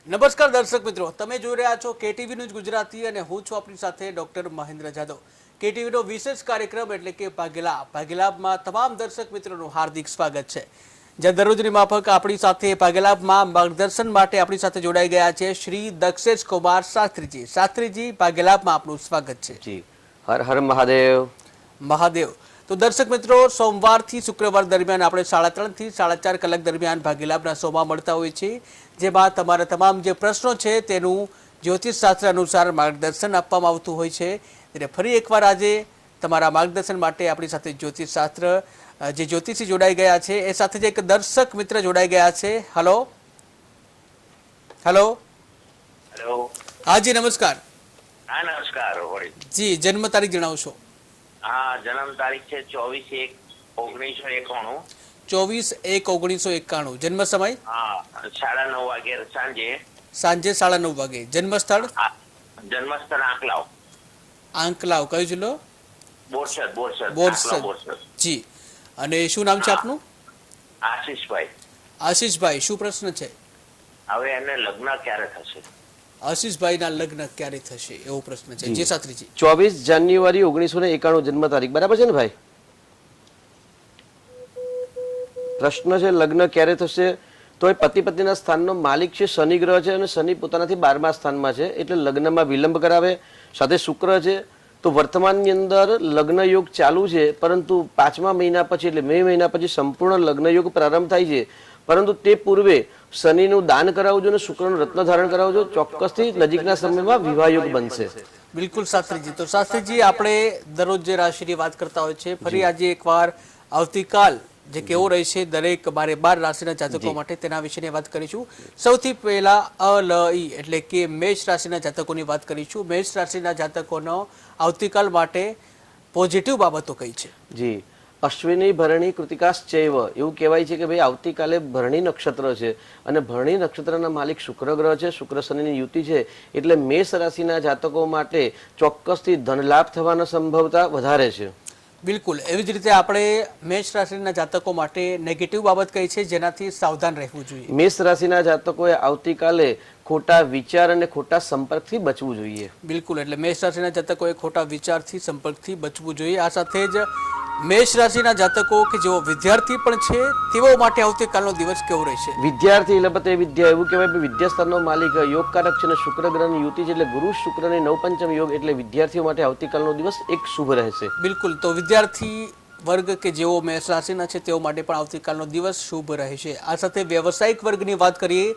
નમસ્કાર દર્શક મિત્રો, તમે જોઈ રહ્યા છો કેટીવી ન્યૂઝ ગુજરાતી અને હું છું આપની સાથે ડોક્ટર મહેન્દ્ર જાદવ। કેટીવીનો વિશેષ કાર્યક્રમ એટલે કે ભાગ્યલાભમાં તમામ દર્શક મિત્રોનું હાર્દિક સ્વાગત છે। જ્યાં દરરોજની માફક આપણી સાથે ભાગ્યલાભમાં માર્ગદર્શન માટે આપણી સાથે જોડાઈ ગયા છે શ્રી દક્ષેશ કુમાર શાસ્ત્રીજી। શાસ્ત્રીજી, ભાગ્યલાભમાં આપનું સ્વાગત છે। જી, હર હર મહાદેવ। મહાદેવ। તો દર્શક મિત્રો, સોમવારથી શુક્રવાર દરમિયાન આપણે 3:30 થી 4:30 કલાક દરમિયાન ભાગ્યલાભના શોમાં મળતા હોય છે, જેમાં તમારા તમામ જે પ્રશ્નો છે તેનું જ્યોતિષ શાસ્ત્ર અનુસાર માર્ગદર્શન આપવામાં આવતું હોય છે। એટલે ફરી એકવાર આજે તમારા માર્ગદર્શન માટે આપણી સાથે જ્યોતિષ શાસ્ત્ર જે જ્યોતિષી જોડાઈ ગયા છે, એ સાથે જ એક દર્શક મિત્ર જોડાઈ ગયા છે। Hello hello hello. હાજી, નમસ્કાર। હા, નમસ્કાર જી, જન્મ તારીખ જણાવશો? હા, જન્મ તારીખ છે 24/1/1991। 24/1/1991। જન્મ સમય? હા, 9:30 વાગે સાંજે। સાંજે 9:30 વાગે। જન્મ સ્થળ? જન્મ સ્થળ આંકલાવ। આંકલાવ, કયો જિલ્લો? બોરસદ। બોરસદ। જી, અને શું નામ છે આપનું? આશીષભાઈ। આશીષભાઈ, શું પ્રશ્ન છે? હવે એને લગ્ન ક્યારે થશે? આશીષભાઈના લગ્ન ક્યારે થશે એવો પ્રશ્ન છે। જી શાસ્ત્રીજી। 24 જાન્યુઆરી 1991 જન્મ તારીખ, બરાબર છે ને ભાઈ? પ્રશ્ન છે લગ્ન ક્યારે થશે, તો એ પતિ પત્નીના સ્થાનનો માલિક છે શનિ ગ્રહ છે, અને શનિ પોતાનાથી 12મા સ્થાનમાં છે, એટલે લગ્નમાં વિલંબ કરાવે। સાથે શુક્ર છે, તો વર્તમાનની અંદર લગ્ન યોગ ચાલુ છે, પરંતુ 5મા મહિના પછી એટલે મે મહિના પછી સંપૂર્ણ લગ્ન યોગ પ્રારંભ થાય છે। પરંતુ તે પૂર્વે શનિનું દાન કરાવજો અને શુક્રનું રત્ન ધારણ કરાવજો, ચોક્કસથી નજીકના સમયમાં વિવાહ યોગ બનશે। બિલકુલ શાસ્ત્રીજી। તો શાસ્ત્રીજી, આપણે દરરોજ જે રાશિની વાત કરતા હોય છે, ફરી આજે એકવાર આવતીકાલ જે કેવો રહેશે દરેક 12 રાશિના જાતકો માટે તેના વિશેની વાત કરીશું। સૌથી પહેલા અલઈ એટલે કે મેષ રાશિના જાતકોની વાત કરીશું। મેષ રાશિના જાતકોનો આવતીકાલ માટે પોઝિટિવ બાબતો કઈ છે? જી, અશ્વિની ભરણી કૃતિકાશ્ચૈવ એવું કહેવાય છે કે ભાઈ આવતીકાલે ભરણી નક્ષત્ર છે, અને ભરણી નક્ષત્રના માલિક શુક્ર ગ્રહ છે, શુક્ર શનિની યુતિ છે, એટલે મેષ રાશિના જાતકો માટે ચોક્કસથી ધનલાભ થવાના સંભવતા વધારે છે। બિલકુલ, એવી જ રીતે આપણે મેષ રાશિના જાતકો માટે નેગેટિવ બાબત કઈ છે જેનાથી સાવધાન રહેવું જોઈએ? મેષ રાશિના જાતકોએ આવતીકાલે ખોટા વિચાર અને ખોટા સંપર્કથી બચવું જોઈએ। બિલકુલ, એટલે મેષ રાશિના જાતકોએ ખોટા વિચારથી સંપર્કથી બચવું જોઈએ। આ સાથે જ મેષ રાશિના જાતકો કે જેઓ વિદ્યાર્થી પણ છે તેઓ માટે આવતીકાલનો દિવસ કેવો રહેશે? વિદ્યાર્થી લપતે વિદ્યા એવું કહેવાય કે વિદ્યાસ્થાનનો માલિક યોગકારક છે, અને શુક્ર ગ્રહની યુતિ છે, એટલે ગુરુ શુક્રની નવપંચમ યોગ, એટલે વિદ્યાર્થીઓ માટે આવતીકાલનો દિવસ એક શુભ રહેશે। બિલકુલ, તો વિદ્યાર્થી વર્ગ કે જેઓ મેષ રાશિના છે તેઓ માટે પણ આવતીકાલનો દિવસ શુભ રહેશે। આ સાથે વ્યવસાયિક વર્ગની વાત કરીએ,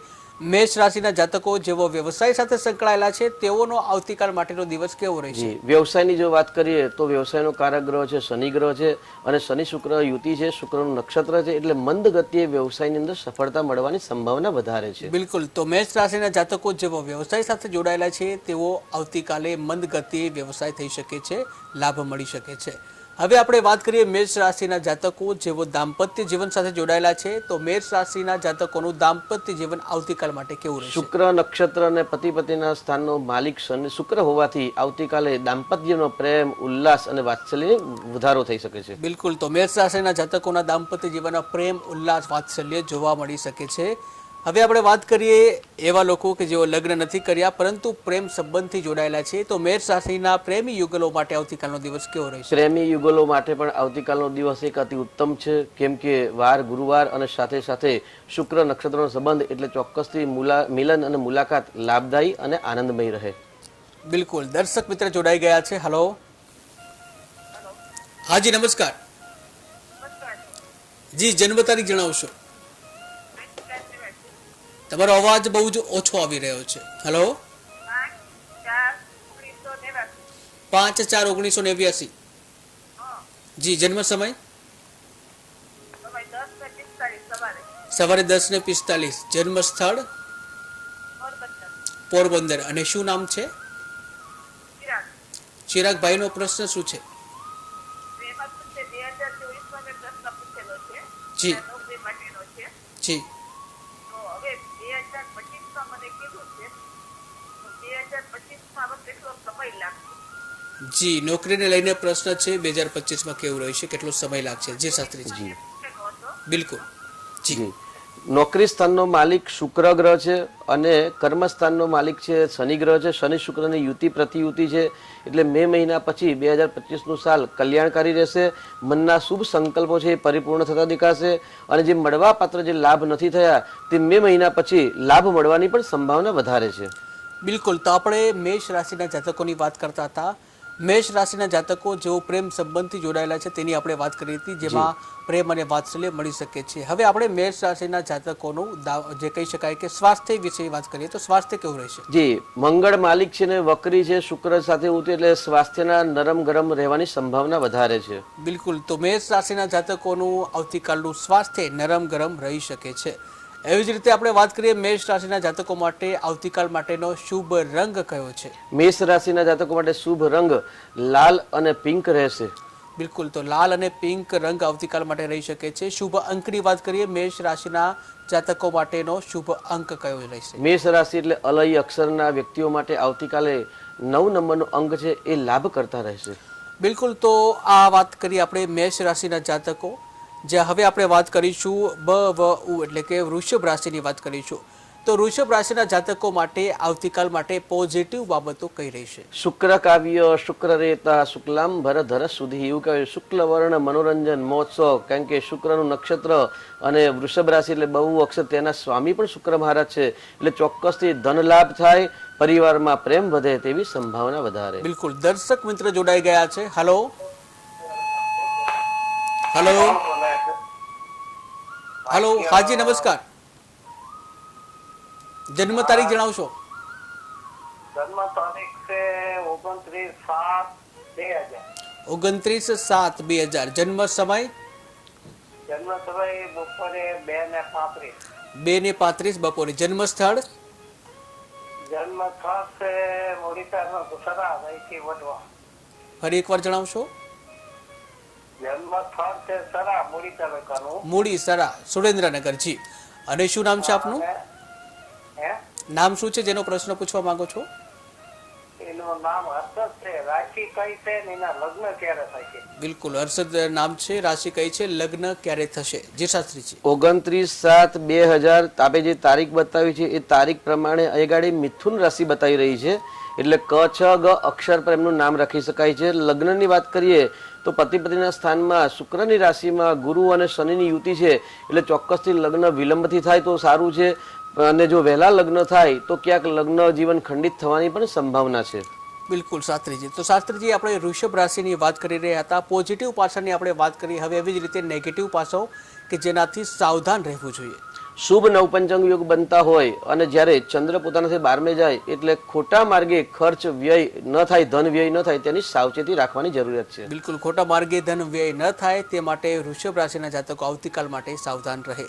મેષ રાશિના જાતકો જેઓ વ્યવસાય સાથે સંકળાયેલા છે તેઓનો આવતીકાલ માટેનો દિવસ કેવો રહેશે? વ્યવસાયની જો વાત કરીએ તો વ્યવસાયનો કારક ગ્રહ છે શનિ ગ્રહ છે, અને શનિ શુક્ર યુતિ છે, શુક્રનું નક્ષત્ર છે, એટલે મંદ ગતિએ વ્યવસાયની અંદર સફળતા મળવાની સંભાવના વધારે છે। બિલકુલ, તો મેષ રાશિના જાતકો જેઓ વ્યવસાય સાથે જોડાયેલા છે તેઓ આવતીકાલે મંદ ગતિએ વ્યવસાય થઈ શકે છે, લાભ મળી શકે છે। હવે આપણે વાત કરીએ મેષ રાશિના જાતકો જેઓ દાંપત્ય જીવન સાથે જોડાયેલા છે, તો મેષ રાશિના જાતકોનું દાંપત્ય જીવન આવતીકાલ માટે કેવું રહેશે? શુક્ર નક્ષત્ર અને પતિ પત્નીના સ્થાનનો માલિક શનિ શુક્ર હોવાથી આવતીકાલે દાંપત્યનો પ્રેમ, ઉલ્લાસ અને વાત્સલ્ય વધારો થઈ શકે છે। બિલકુલ, તો મેષ રાશિના જાતકોના દાંપત્ય જીવનમાં પ્રેમ, ઉલ્લાસ, વાત્સલ્ય જોવા મળી શકે છે। હવે આપણે વાત કરીએ એવા લોકો કે જેઓ લગ્ન નથી કર્યા પરંતુ પ્રેમ સંબંધથી જોડાયેલા છે, તો મેષ રાશિના પ્રેમી યુગલો માટે આવતીકાલનો દિવસ કેવો રહેશે? પ્રેમી યુગલો માટે પણ આવતીકાલનો દિવસ એક અતિ ઉત્તમ છે, કેમ કે વાર ગુરુવાર અને સાથે સાથે શુક્ર નક્ષત્રનો સંબંધ, એટલે ચોક્કસથી મિલન અને મુલાકાત લાભદાયી અને આનંદમય રહે। બિલકુલ, દર્શક મિત્ર જોડાઈ ગયા છે। હેલો હાજી, નમસ્કાર જી, જન્મ તારીખ જણાવશો? તમારો અવાજ બહુ જ ઓછો આવી રહ્યો છે। હેલો 5/4/1989। જી, જન્મ સમય? સવારે 10:45। જન્મ સ્થળ? પોરબંદર। અને શું નામ છે? ચિરાગભાઈ, નો પ્રશ્ન શું છે? જી જી જી, નોકરીને લઈને પ્રશ્ન છે 2025માં કેવું રહેશે, કેટલો સમય લાગશે? જી શાસ્ત્રીજી। બિલકુલ જી, નોકરી સ્થાનનો માલિક શુક્ર ગ્રહ છે અને કર્મસ્થાનનો માલિક છે શનિ ગ્રહ છે. શનિ શુક્રની યુતિ પ્રતિયુતિ છે, એટલે મે મહિના પછી 2025નું સાલ કલ્યાણકારી રહેશે. મનના શુભ સંકલ્પો છે એ પરિપૂર્ણ થતા દેખાશે અને જે મળવા પાત્ર જે લાભ નથી થયા તે મે મહિના પછી લાભ મળવાની પણ સંભાવના વધારે છે. બિલકુલ. તો આપણે મેષ રાશિના જાતકોની વાત કરતા હતા. મેષ રાશિના જાતકો જેઓ પ્રેમ સંબંધથી જોડાયેલા છે તેની આપણે વાત કરી હતી, જેમાં પ્રેમ અને વાત્સલ્ય મળી શકે છે. હવે આપણે મેષ રાશિના જાતકોનું જે કહી શકાય કે સ્વાસ્થ્ય વિશે વાત કરીએ તો સ્વાસ્થ્ય કેવું રહેશે? જી, મંગળ માલિક છે ને વક્રી છે, શુક્ર સાથે ઉતરે એટલે સ્વાસ્થ્યના નરમ ગરમ રહેવાની સંભાવના વધારે છે. બિલકુલ. તો મેષ રાશિના જાતકોનું આવતીકાલનું સ્વાસ્થ્ય નરમ ગરમ રહી શકે છે. એવી જ રીતે આપણે વાત કરીએ મેષ રાશિના જાતકો માટે આવતીકાલ માટેનો શુભ રંગ કયો છે? મેષ રાશિના જાતકો માટે શુભ રંગ લાલ અને પિંક રહેશે. બિલકુલ. તો લાલ અને પિંક રંગ આવતીકાલ માટે રહી શકે છે. શુભ અંકની વાત કરીએ મેષ રાશિના જાતકો માટેનો શુભ અંક કયો રહેશે? મેષ રાશિ એટલે અલય અક્ષરના વ્યક્તિઓ માટે આવતીકાલે 9 નંબરનો અંક છે એ લાભ કરતા રહેશે. બિલકુલ. તો આ વાત કરીએ આપણે મેષ રાશિના જાતકો. જે હવે આપણે વાત કરીશું બ વ ઉ એટલે કે વૃષભ રાશિની વાત કરીશું. તો વૃષભ રાશિના જાતકો માટે આવતીકાલ માટે પોઝિટિવ બાબતો કઈ રહેશે? શુક્ર કાવ્ય શુક્ર રેતા શુક્લામ ભરધર સુધી એવું કહ્યું. શુક્લ વર્ણ મનોરંજન મહોત્સવ, કારણ કે શુક્રનું નક્ષત્ર અને વૃષભ રાશિ એટલે બહુ અક્ષર, તેના સ્વામી પણ શુક્ર મહારાજ છે, એટલે ચોક્કસથી ધન લાભ થાય, પરિવારમાં પ્રેમ વધે તેવી સંભાવના વધારે. બિલકુલ. દર્શક મિત્ર જોડાઈ ગયા છે. Hello hello hello. હાજી નમસ્કાર. જન્મ તારીખ જણાવશો? જન્મ તારીખ છે 29/7/2000. 29/7/2000. જન્મ સમય? જન્મ સમય બપોરે 2:35. 2:35 બપોરે. જન્મ સ્થળ? જન્મ સ્થળ છે ઓડિશાનો ગુસરા અહીંથી વડવા. ફરી એકવાર જણાવશો? જન્મ સ્થળ છે સરા મૂડી તાલુકાનું. મૂડી સરા સુરેન્દ્રનગર. જી. અને શું નામ છે આપનું? હે નામ શું છે જેનો પ્રશ્ન પૂછવા માંગો છો? એનું નામ હર્ષદ છે. રાશિ કઈ છે ને એના લગ્ન ક્યારે થાય છે? બિલકુલ. હર્ષદ નામ છે. રાશિ કઈ છે? લગ્ન ક્યારે થશે? જી શાસ્ત્રીજી. 29/7/2000 તાપે જે તારીખ બતાવી છે એ તારીખ પ્રમાણે અહીં મિથુન રાશિ બતાવી રહી છે, એટલે ક છ ગ અક્ષર પર એમનું નામ રાખી શકાય છે. લગ્નની વાત કરીએ તો પતિ પત્નીના સ્થાનમાં શુક્રની રાશિમાં ગુરુ અને શનિની યુતિ છે, એટલે ચોક્કસથી લગ્ન વિલંબથી થાય તો સારું છે, અને જો વહેલા લગ્ન થાય તો ક્યાંક લગ્ન જીવન ખંડિત થવાની પણ સંભાવના છે. બિલકુલ શાસ્ત્રીજી. તો શાસ્ત્રીજી આપણે વૃષભ રાશિની વાત કરી રહ્યા હતા. પોઝિટિવ પાસાની આપણે વાત કરી. હવે એવી જ રીતે નેગેટિવ પાસો કે જેનાથી સાવધાન રહેવું જોઈએ. શુભ નવપંચંગ યોગ બનતા હોય અને જ્યારે ચંદ્ર પોતાનાથી 12મે જાય એટલે ખોટા માર્ગે ખર્ચ વ્યય ન થાય, ધન વ્યય ન થાય તેની સાવચેતી રાખવાની જરૂરિયાત છે. બિલકુલ. ખોટા માર્ગે ધન વ્યય ન થાય તે માટે વૃષભ રાશિના જાતકો આવતીકાલ માટે સાવધાન રહે.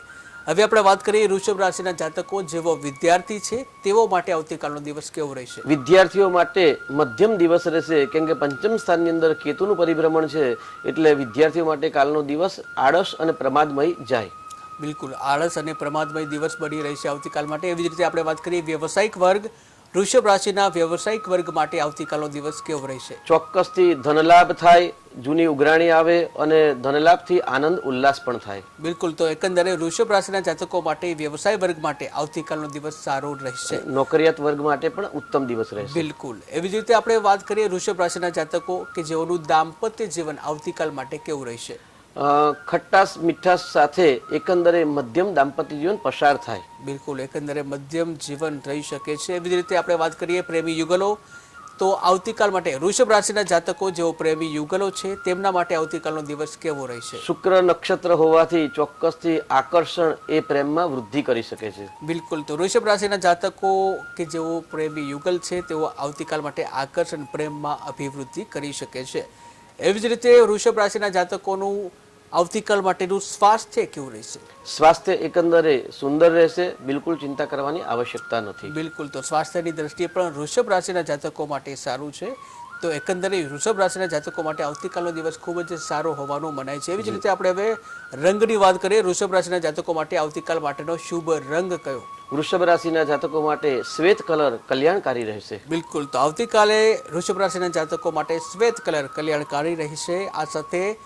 હવે આપણે વાત કરીએ વૃષભ રાશિના જાતકો જેવો વિદ્યાર્થી છે તેઓ માટે આવતીકાલનો દિવસ કેવો રહેશે? વિદ્યાર્થીઓ માટે મધ્યમ દિવસ રહેશે, કેમ કે પંચમ સ્થાનની અંદર કેતુનું પરિભ્રમણ છે, એટલે વિદ્યાર્થીઓ માટે કાલનો દિવસ આળસ અને પ્રમાદમય જાય. બિલકુલ. આળસ અને પ્રમાદમય દિવસ બની રહેશે આવતીકાલ માટે. એવી જ રીતે આપણે વાત કરીએ વ્યવસાયિક વર્ગ, વૃષભ રાશિના વ્યવસાયિક વર્ગ માટે આવતીકાલનો દિવસ કેવો રહેશે? ચોક્કસથી ધનલાભ થાય, જૂની ઉઘરાણી આવે અને ધનલાભથી આનંદ ઉલ્લાસ પણ થાય. બિલકુલ. તો એકંદરે વૃષભ રાશિના જાતકો માટે વ્યવસાય વર્ગ માટે આવતીકાલનો દિવસ સારો રહેશે. નોકરિયાત વર્ગ માટે પણ ઉત્તમ દિવસ રહેશે. બિલકુલ. એવી જ રીતે આપણે વાત કરીએ વૃષભ રાશિના જાતકો કે જેઓનું દાંપત્ય જીવન આવતીકાલ માટે કેવું રહેશે? ખટ્ટાસ મીઠાસ સાથે એકંદરે મધ્યમ દાંપત્ય જીવન પસાર થાય. બિલકુલ. એકંદરે મધ્યમ જીવન રહી શકે છે. એવી જ રીતે આપણે વાત કરીએ પ્રેમી યુગલો, તો આવતીકાલ માટે વૃષભ રાશિના જાતકો જેઓ પ્રેમી યુગલો છે તેમના માટે આવતીકાલનો દિવસ કેવો રહેશે? શુક્ર નક્ષત્ર હોવાથી ચોક્કસથી આકર્ષણ એ પ્રેમમાં વૃદ્ધિ કરી શકે છે. બિલકુલ. તો વૃષભ રાશિના જાતકો કે જેઓ પ્રેમી યુગલ છે તેઓ આવતીકાલ માટે આકર્ષણ પ્રેમમાં અભિવૃદ્ધિ કરી શકે છે. એવી જ રીતે વૃષભ રાશિના જાતકોનું આવતીકાલ માટેનું સ્વાસ્થ્ય કેવું રહેશે? સ્વાસ્થ્ય એકંદરે સુંદર રહેશે, બિલકુલ ચિંતા કરવાની આવશ્યકતા નથી. બિલકુલ. તો સ્વાસ્થ્યની દ્રષ્ટિએ પણ વૃષભ રાશિના જાતકો માટે સારું છે. તો એકંદરે વૃષભ રાશિના જાતકો માટે આવતીકાલનો દિવસ ખૂબ જ સારો હોવાનું મનાય છે. એવી જ રીતે આપણે હવે રંગની વાત કરીએ. વૃષભ રાશિના જાતકો માટે આવતીકાલ માટેનો શુભ રંગ કયો? વૃષભ રાશિના જાતકો માટે શ્વેત કલર કલ્યાણકારી રહેશે. બિલકુલ. તો આવતીકાલે વૃષભ રાશિના જાતકો માટે શ્વેત કલર કલ્યાણકારી રહેશે. આ સાથે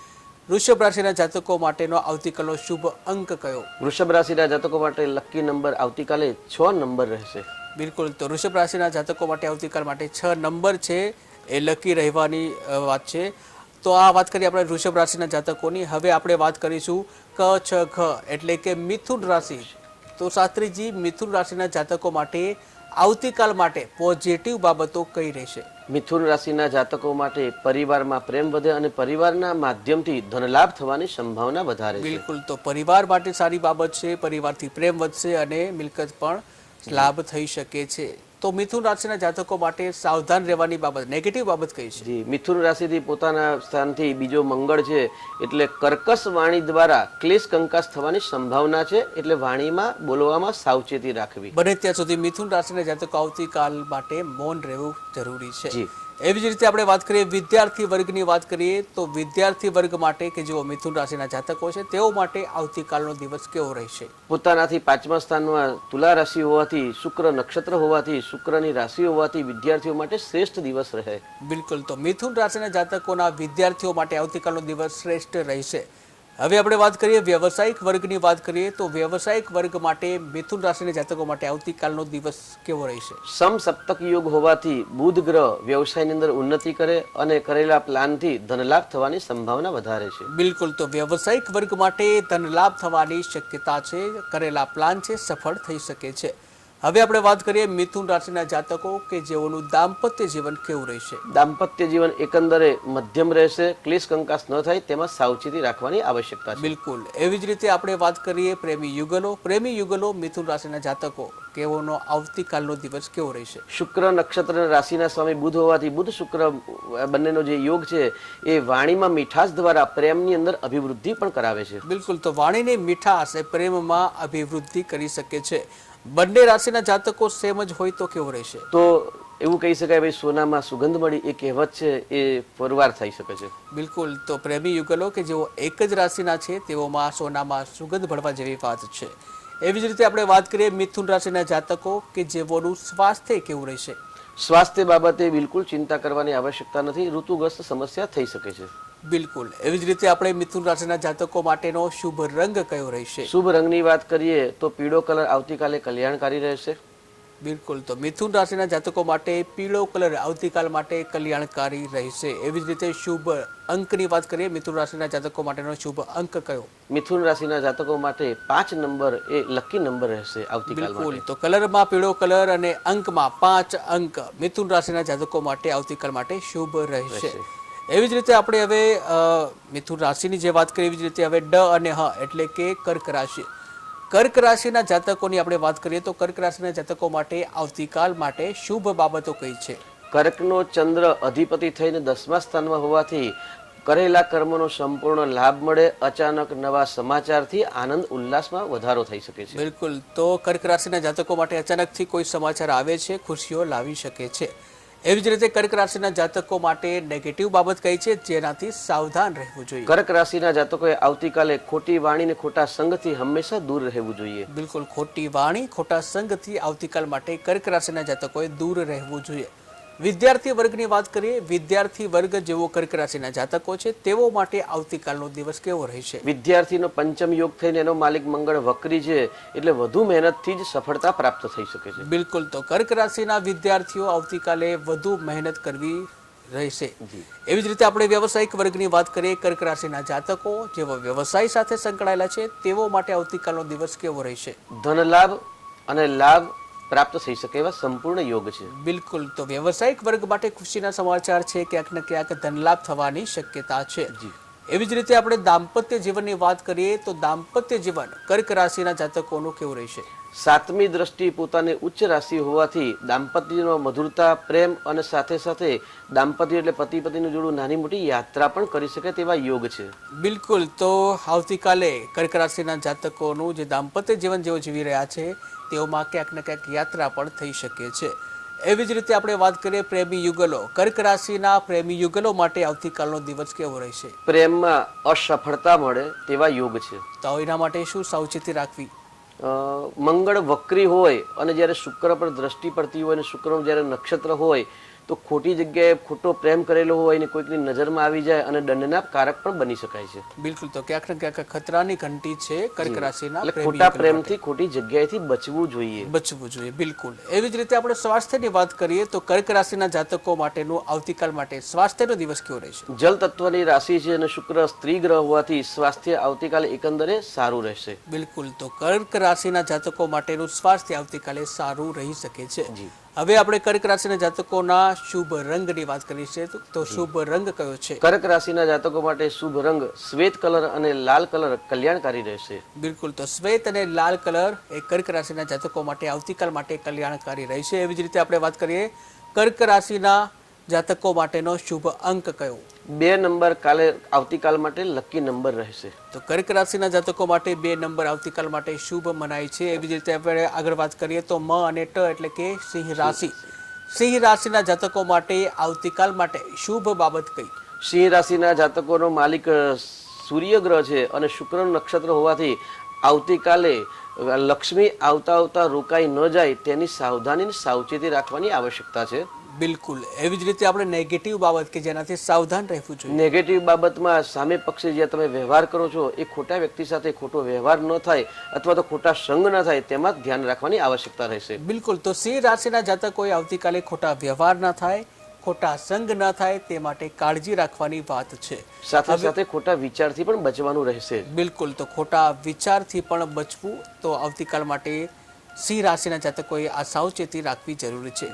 વૃષભ રાશિના જાતકો માટેનો આવતીકાલનો શુભ અંક કયો? વૃષભ રાશિના જાતકો માટે લકી નંબર આવતીકાલે 6 નંબર રહેશે. બિલકુલ, તો વૃષભ રાશિના જાતકો માટે આવતીકાલ માટે 6 નંબર છે એ લકી રહેવાની વાત છે. તો આ વાત કરીએ આપણે વૃષભ રાશિના જાતકોની. હવે આપણે વાત કરીશું ક છ ઘ એટલે કે મિથુન રાશિ. તો શાસ્ત્રીજી, મિથુન રાશિના જાતકો માટે આવતીકાલ માટે પોઝિટિવ બાબતો કઈ રહેશે? મિથુન રાશિના જાતકો માટે પરિવારમાં પ્રેમ વધે અને પરિવારના માધ્યમથી ધનલાભ થવાની સંભાવના વધારે છે. બિલકુલ, તો પરિવાર માટે સારી બાબત છે. પરિવારથી પ્રેમ વધશે અને મિલકત પણ લાભ થઈ શકે છે. તો મિથુન રાશિના જાતકો માટે સાવધાન રહેવાની બાબત, નેગેટિવ બાબત કઈ છે? જી, મિથુન રાશિથી પોતાના સ્થાનથી બીજો મંગળ છે એટલે કર્કશ વાણી દ્વારા ક્લેશ કંકાસ થવાની સંભાવના છે. એટલે વાણીમાં બોલવામાં સાવચેતી રાખવી. બને ત્યાં સુધી મિથુન રાશિના જાતકો આવતીકાલ માટે મૌન રહેવું જરૂરી છે. જી. એવી જ રીતે આપણે વાત કરીએ વિદ્યાર્થી વર્ગની વાત કરીએ તો વિદ્યાર્થી વર્ગ માટે કે જેઓ મિથુન રાશિના જાતકો છે તેઓ માટે આવતીકાલનો દિવસ કેવો રહેશે? પોતાનાથી 5મા સ્થાનમાં તુલા રાશિ હોવાથી, શુક્ર નક્ષત્ર હોવાથી, શુક્રની રાશિ હોવાથી વિદ્યાર્થીઓ માટે શ્રેષ્ઠ દિવસ રહે. બિલકુલ, તો મિથુન રાશિના જાતકોના વિદ્યાર્થીઓ માટે આવતીકાલનો દિવસ શ્રેષ્ઠ રહેશે. હવે આપણે વાત કરીએ વ્યવસાયિક વર્ગની વાત કરીએ તો વ્યવસાયિક વર્ગ માટે મિથુન રાશિના જાતકો માટે આવતીકાલનો દિવસ કેવો રહેશે? સમસપ્તક યોગ હોવાથી બુધ ગ્રહ વ્યવસાયની અંદર ઉન્નતિ કરે અને કરેલા પ્લાનથી ધનલાભ થવાની સંભાવના વધારે છે. બિલકુલ, તો વ્યવસાયિક વર્ગ માટે ધનલાભ થવાની શક્યતા છે. કરેલા પ્લાન છે સફળ થઈ શકે છે. હવે આપણે વાત કરીએ મિથુન રાશિના જાતકો કે જેઓનું દાંપત્ય જીવન કેવું રહેશે? દાંપત્ય જીવન એકંદરે મધ્યમ રહેશે. ક્લેશ કંકાસ ન થાય તેમાં સાવચેતી રાખવાની આવશ્યકતા છે. બિલકુલ, એવી જ રીતે આપણે વાત કરીએ પ્રેમી યુગલો મિથુન રાશિના જાતકો કેવોનો આવતીકાલનો દિવસ કેવો રહેશે? શુક્ર નક્ષત્ર રાશિના સ્વામી બુધ હોવાથી બુધ શુક્ર બંનેનો જે યોગ છે એ વાણીમાં મીઠાશ દ્વારા પ્રેમની અંદર અભિવૃદ્ધિ પણ કરાવે છે. બિલકુલ, તો વાણીની મીઠાશ એ પ્રેમમાં અભિવૃદ્ધિ કરી શકે છે. બંને રાશિના જાતકો સેમ જ હોય તો કેવું રહેશે? તો એવું કહી શકાય ભાઈ સોનામાં સુગંધ મળી એ કહેવત છે એ પુરવાર થઈ શકે છે. બિલકુલ, તો પ્રેમી યુગલો કે જેઓ એક જ રાશિના છે તેઓમાં સોનામાં સુગંધ ભળવા જેવી વાત છે. એવી જ રીતે આપણે વાત કરીએ મિથુન રાશિના જાતકો કે જેઓનું સ્વાસ્થ્ય કેવું રહેશે? સ્વાસ્થ્ય બાબતે બિલકુલ ચિંતા કરવાની આવશ્યકતા નથી. ઋતુગ્રસ્ત સમસ્યા થઈ શકે છે. બિલકુલ, એવી જ રીતે આપણે મિથુન રાશિના જાતકો માટેનો શુભ રંગ કયો રહેશે? શુભ રંગની વાત કરીએ તો પીળો કલર આવતીકાલે કલ્યાણકારી રહેશે. બિલકુલ, તો મિથુન રાશિના જાતકો માટે પીળો કલર આવતીકાલ માટે કલ્યાણકારી રહેશે. એવી જ રીતે શુભ અંકની વાત કરીએ મિથુન રાશિના જાતકો માટેનો શુભ અંક કયો? મિથુન રાશિના જાતકો માટે 5 નંબર એ લકી નંબર રહેશે આવતીકાલ બિલકુલ, માટે. તો કલરમાં પીળો કલર અને અંકમાં 5 અંક મિથુન રાશિના જાતકો માટે આવતીકાલ માટે શુભ રહેશે. એવી જ રીતે આપણે હવે મિથુન રાશિની જે વાત કરીએ એવી જ રીતે હવે ડ અને હ એટલે કે કર્ક રાશિ. કર્ક રાશિના જાતકોની આપણે વાત કરીએ તો કર્ક રાશિના જાતકો માટે આવતીકાલ માટે શુભ બાબતો કઈ છે? કર્કનો ચંદ્ર અધિપતિ થઈને 10મા સ્થાનમાં હોવાથી કરેલા કર્મનો સંપૂર્ણ લાભ મળે. અચાનક નવા સમાચારથી આનંદ ઉલ્લાસમાં વધારો થઈ શકે છે. બિલકુલ, તો કર્ક રાશિના જાતકો માટે અચાનકથી કોઈ સમાચાર આવે છે, ખુશીઓ લાવી શકે છે. એવી જ રીતે કર્ક રાશિના જાતકો માટે નેગેટિવ બાબત કઈ છે જેનાથી સાવધાન રહેવું જોઈએ? કર્ક રાશિના જાતકોએ આવતીકાલે ખોટી વાણી ને ખોટા સંગથી હંમેશા દૂર રહેવું જોઈએ. બિલકુલ, ખોટી વાણી ખોટા સંગથી આવતીકાલ માટે કર્ક રાશિના જાતકોએ દૂર રહેવું જોઈએ. વિદ્યાર્થી વર્ગની વાત કરીએ, વિદ્યાર્થી વર્ગ જેવો કર્ક રાશિના જાતકો છે તેઓ માટે આવતીકાલનો દિવસ કેવો રહેશે? વિદ્યાર્થીનો પંચમ યોગ થઈને એનો માલિક મંગળ વક્રી છે એટલે વધુ મહેનતથી જ સફળતા પ્રાપ્ત થઈ શકે છે. બિલકુલ, તો કર્ક રાશિના વિદ્યાર્થીઓ આવતીકાલે વધુ મહેનત કરવી રહેશે. એવી જ રીતે આપણે વ્યવસાયિક વર્ગની વાત કરીએ, કર્ક રાશિના જાતકો જેઓ વ્યવસાય સાથે સંકળાયેલા છે તેઓ માટે આવતીકાલનો દિવસ કેવો રહેશે? ધન લાભ અને લાભ પ્રાપ્ત થઈ શકે એવા સંપૂર્ણ યોગ છે. બિલકુલ, તો વ્યવસાયિક વર્ગ માટે ખુશીના સમાચાર છે. ક્યાંક ને ક્યાંક ધનલાભ થવાની શક્યતા છે. એવી જ રીતે આપણે દાંપત્ય જીવનની વાત કરીએ તો દાંપત્ય જીવન કર્ક રાશિના જાતકોનું કેવું રહેશે? 7મી દ્રષ્ટિ પોતાની ઉચ્ચ રાશિ હોવાથી દાંપત્યમાં મધુરતા, પ્રેમ અને સાથે સાથે દાંપત્ય એટલે પતિ પત્નીનું જોડું નાની મોટી યાત્રા પણ કરી શકે તેવા યોગ છે. બિલકુલ, તો આવતીકાલે કર્ક રાશિના જાતકોનું જે દાંપત્ય જીવન જેઓ જીવી રહ્યા છે તેઓમાં ક્યાંક ને ક્યાંક યાત્રા પણ થઈ શકે છે. એવી જ રીતે આપણે વાત કરીએ પ્રેમી યુગલો, કર્ક રાશિના પ્રેમી યુગલો માટે આવતીકાલનો દિવસ કેવો રહેશે? પ્રેમમાં અસફળતા મળે તેવા યોગ છે. તો એના માટે શું સાવચેતી રાખવી? મંગળ વક્રી હોય અને જ્યારે શુક્ર પર દ્રષ્ટિ પડતી હોય અને શુક્રનું જ્યારે નક્ષત્ર હોય તો ખોટી જગ્યાએ ખોટો પ્રેમ કરેલો હોય ને કોઈકની નજરમાં આવી જાય અને દંડના કારક પણ બની શકાય છે. બિલકુલ, તો ક્યાંક ને ક્યાંક ખતરાની ઘંટી છે કર્ક રાશિના એટલે પ્રેમી ખોટા યુગલ પ્રેમથી ખોટી જગ્યાએથી બચવું જોઈએ. બચવું જોઈએ. બિલકુલ. એવી જ રીતે આપણે સ્વાસ્થ્યની વાત કરીએ તો કર્ક રાશિના જાતકો માટેનું આવતીકાલ માટે સ્વાસ્થ્યનો દિવસ કેવો રહેશે? જલ તત્વની રાશિ છે અને શુક્ર સ્ત્રી ગ્રહ હોવાથી સ્વાસ્થ્ય આવતીકાલે એકંદરે સારું રહેશે. બિલકુલ, તો કર્ક રાશિના જાતકો માટેનું સ્વાસ્થ્ય આવતીકાલે સારું રહી શકે છે. હવે આપણે કર્ક રાશિના જાતકોના શુભ રંગની વાત કરી છે, તો શુભ રંગ કયો છે? કર્ક રાશિના જાતકો માટે શુભ રંગ શ્વેત કલર અને લાલ કલર કલ્યાણકારી રહેશે. બિલકુલ, તો શ્વેત અને લાલ કલર એ કર્ક રાશિના જાતકો માટે આવતીકાલ માટે કલ્યાણકારી રહેશે. એવી જ રીતે આપણે વાત કરીએ કર્ક રાશિના જાતકો માટેનો શુભ અંક કયો? 2 નંબર કાલે આવતીકાલ માટે લકી નંબર રહેશે. તો કર્ક રાશિના જાતકો માટે 2 નંબર આવતીકાલ માટે શુભ મનાય છે. એવી જ રીતે આપણે આગળ વાત કરીએ તો મ અને ટ એટલે કે સિંહ રાશિ. સિંહ રાશિના જાતકો માટે આવતીકાલ માટે શુભ બાબત કઈ? સિંહ રાશિના જાતકોનો માલિક સૂર્ય ગ્રહ છે અને શુક્રનું નક્ષત્ર હોવાથી આવતીકાલે લક્ષ્મી આવતા રોકાઈ ન જાય તેની સાવધાની સાવચેતી રાખવાની આવશ્યકતા છે. બિલકુલ, એવી જ રીતે આપણે નેગેટિવ બાબત કે જેનાથી સાવધાન રહેવું જોઈએ. નેગેટિવ બાબતમાં સામે પક્ષે જે તમે વ્યવહાર કરો છો એ ખોટા વ્યક્તિ સાથે ખોટો વ્યવહાર ન થાય અથવા તો ખોટા સંગ ન થાય તેમાં ધ્યાન રાખવાની આવશ્યકતા રહેશે. બિલકુલ, તો સિંહ રાશિના જાતકોએ આવતીકાલે ખોટા વ્યવહાર ન થાય, ખોટા સંગ ન થાય તે માટે કાળજી રાખવાની વાત છે. સાથે સાથે ખોટા વિચારથી પણ બચવાનું રહેશે. બિલકુલ, તો ખોટા વિચારથી પણ બચવું તો આવતીકાલ માટે સિંહ રાશિના જાતકોએ આ સાવચેતી રાખવી જરૂરી છે.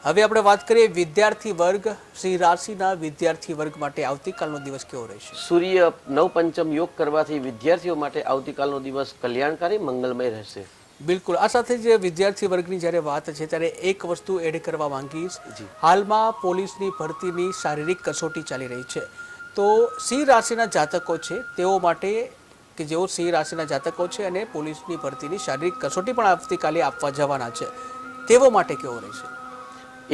હવે આપણે વાત કરીએ વિદ્યાર્થી વર્ગ. સિંહ રાશિના વિદ્યાર્થી વર્ગ માટે આવતીકાલનો દિવસ કેવો રહેશે? સૂર્ય નવપંચમ યોગ કરવાથી વિદ્યાર્થીઓ માટે આવતીકાલનો દિવસ કલ્યાણકારી મંગલમય રહેશે. બિલકુલ, આ સાથે જે વિદ્યાર્થી વર્ગની જ્યારે વાત છે ત્યારે એક વસ્તુ એડ કરવા માંગીશ. હાલમાં પોલીસની ભરતીની શારીરિક કસોટી ચાલી રહી છે, તો સિંહ રાશિના જાતકો છે તેઓ માટે કે જેઓ સિંહ રાશિના જાતકો છે અને પોલીસની ભરતીની શારીરિક કસોટી પણ આવતીકાલે આપવા જવાના છે, તેઓ માટે કેવો રહેશે?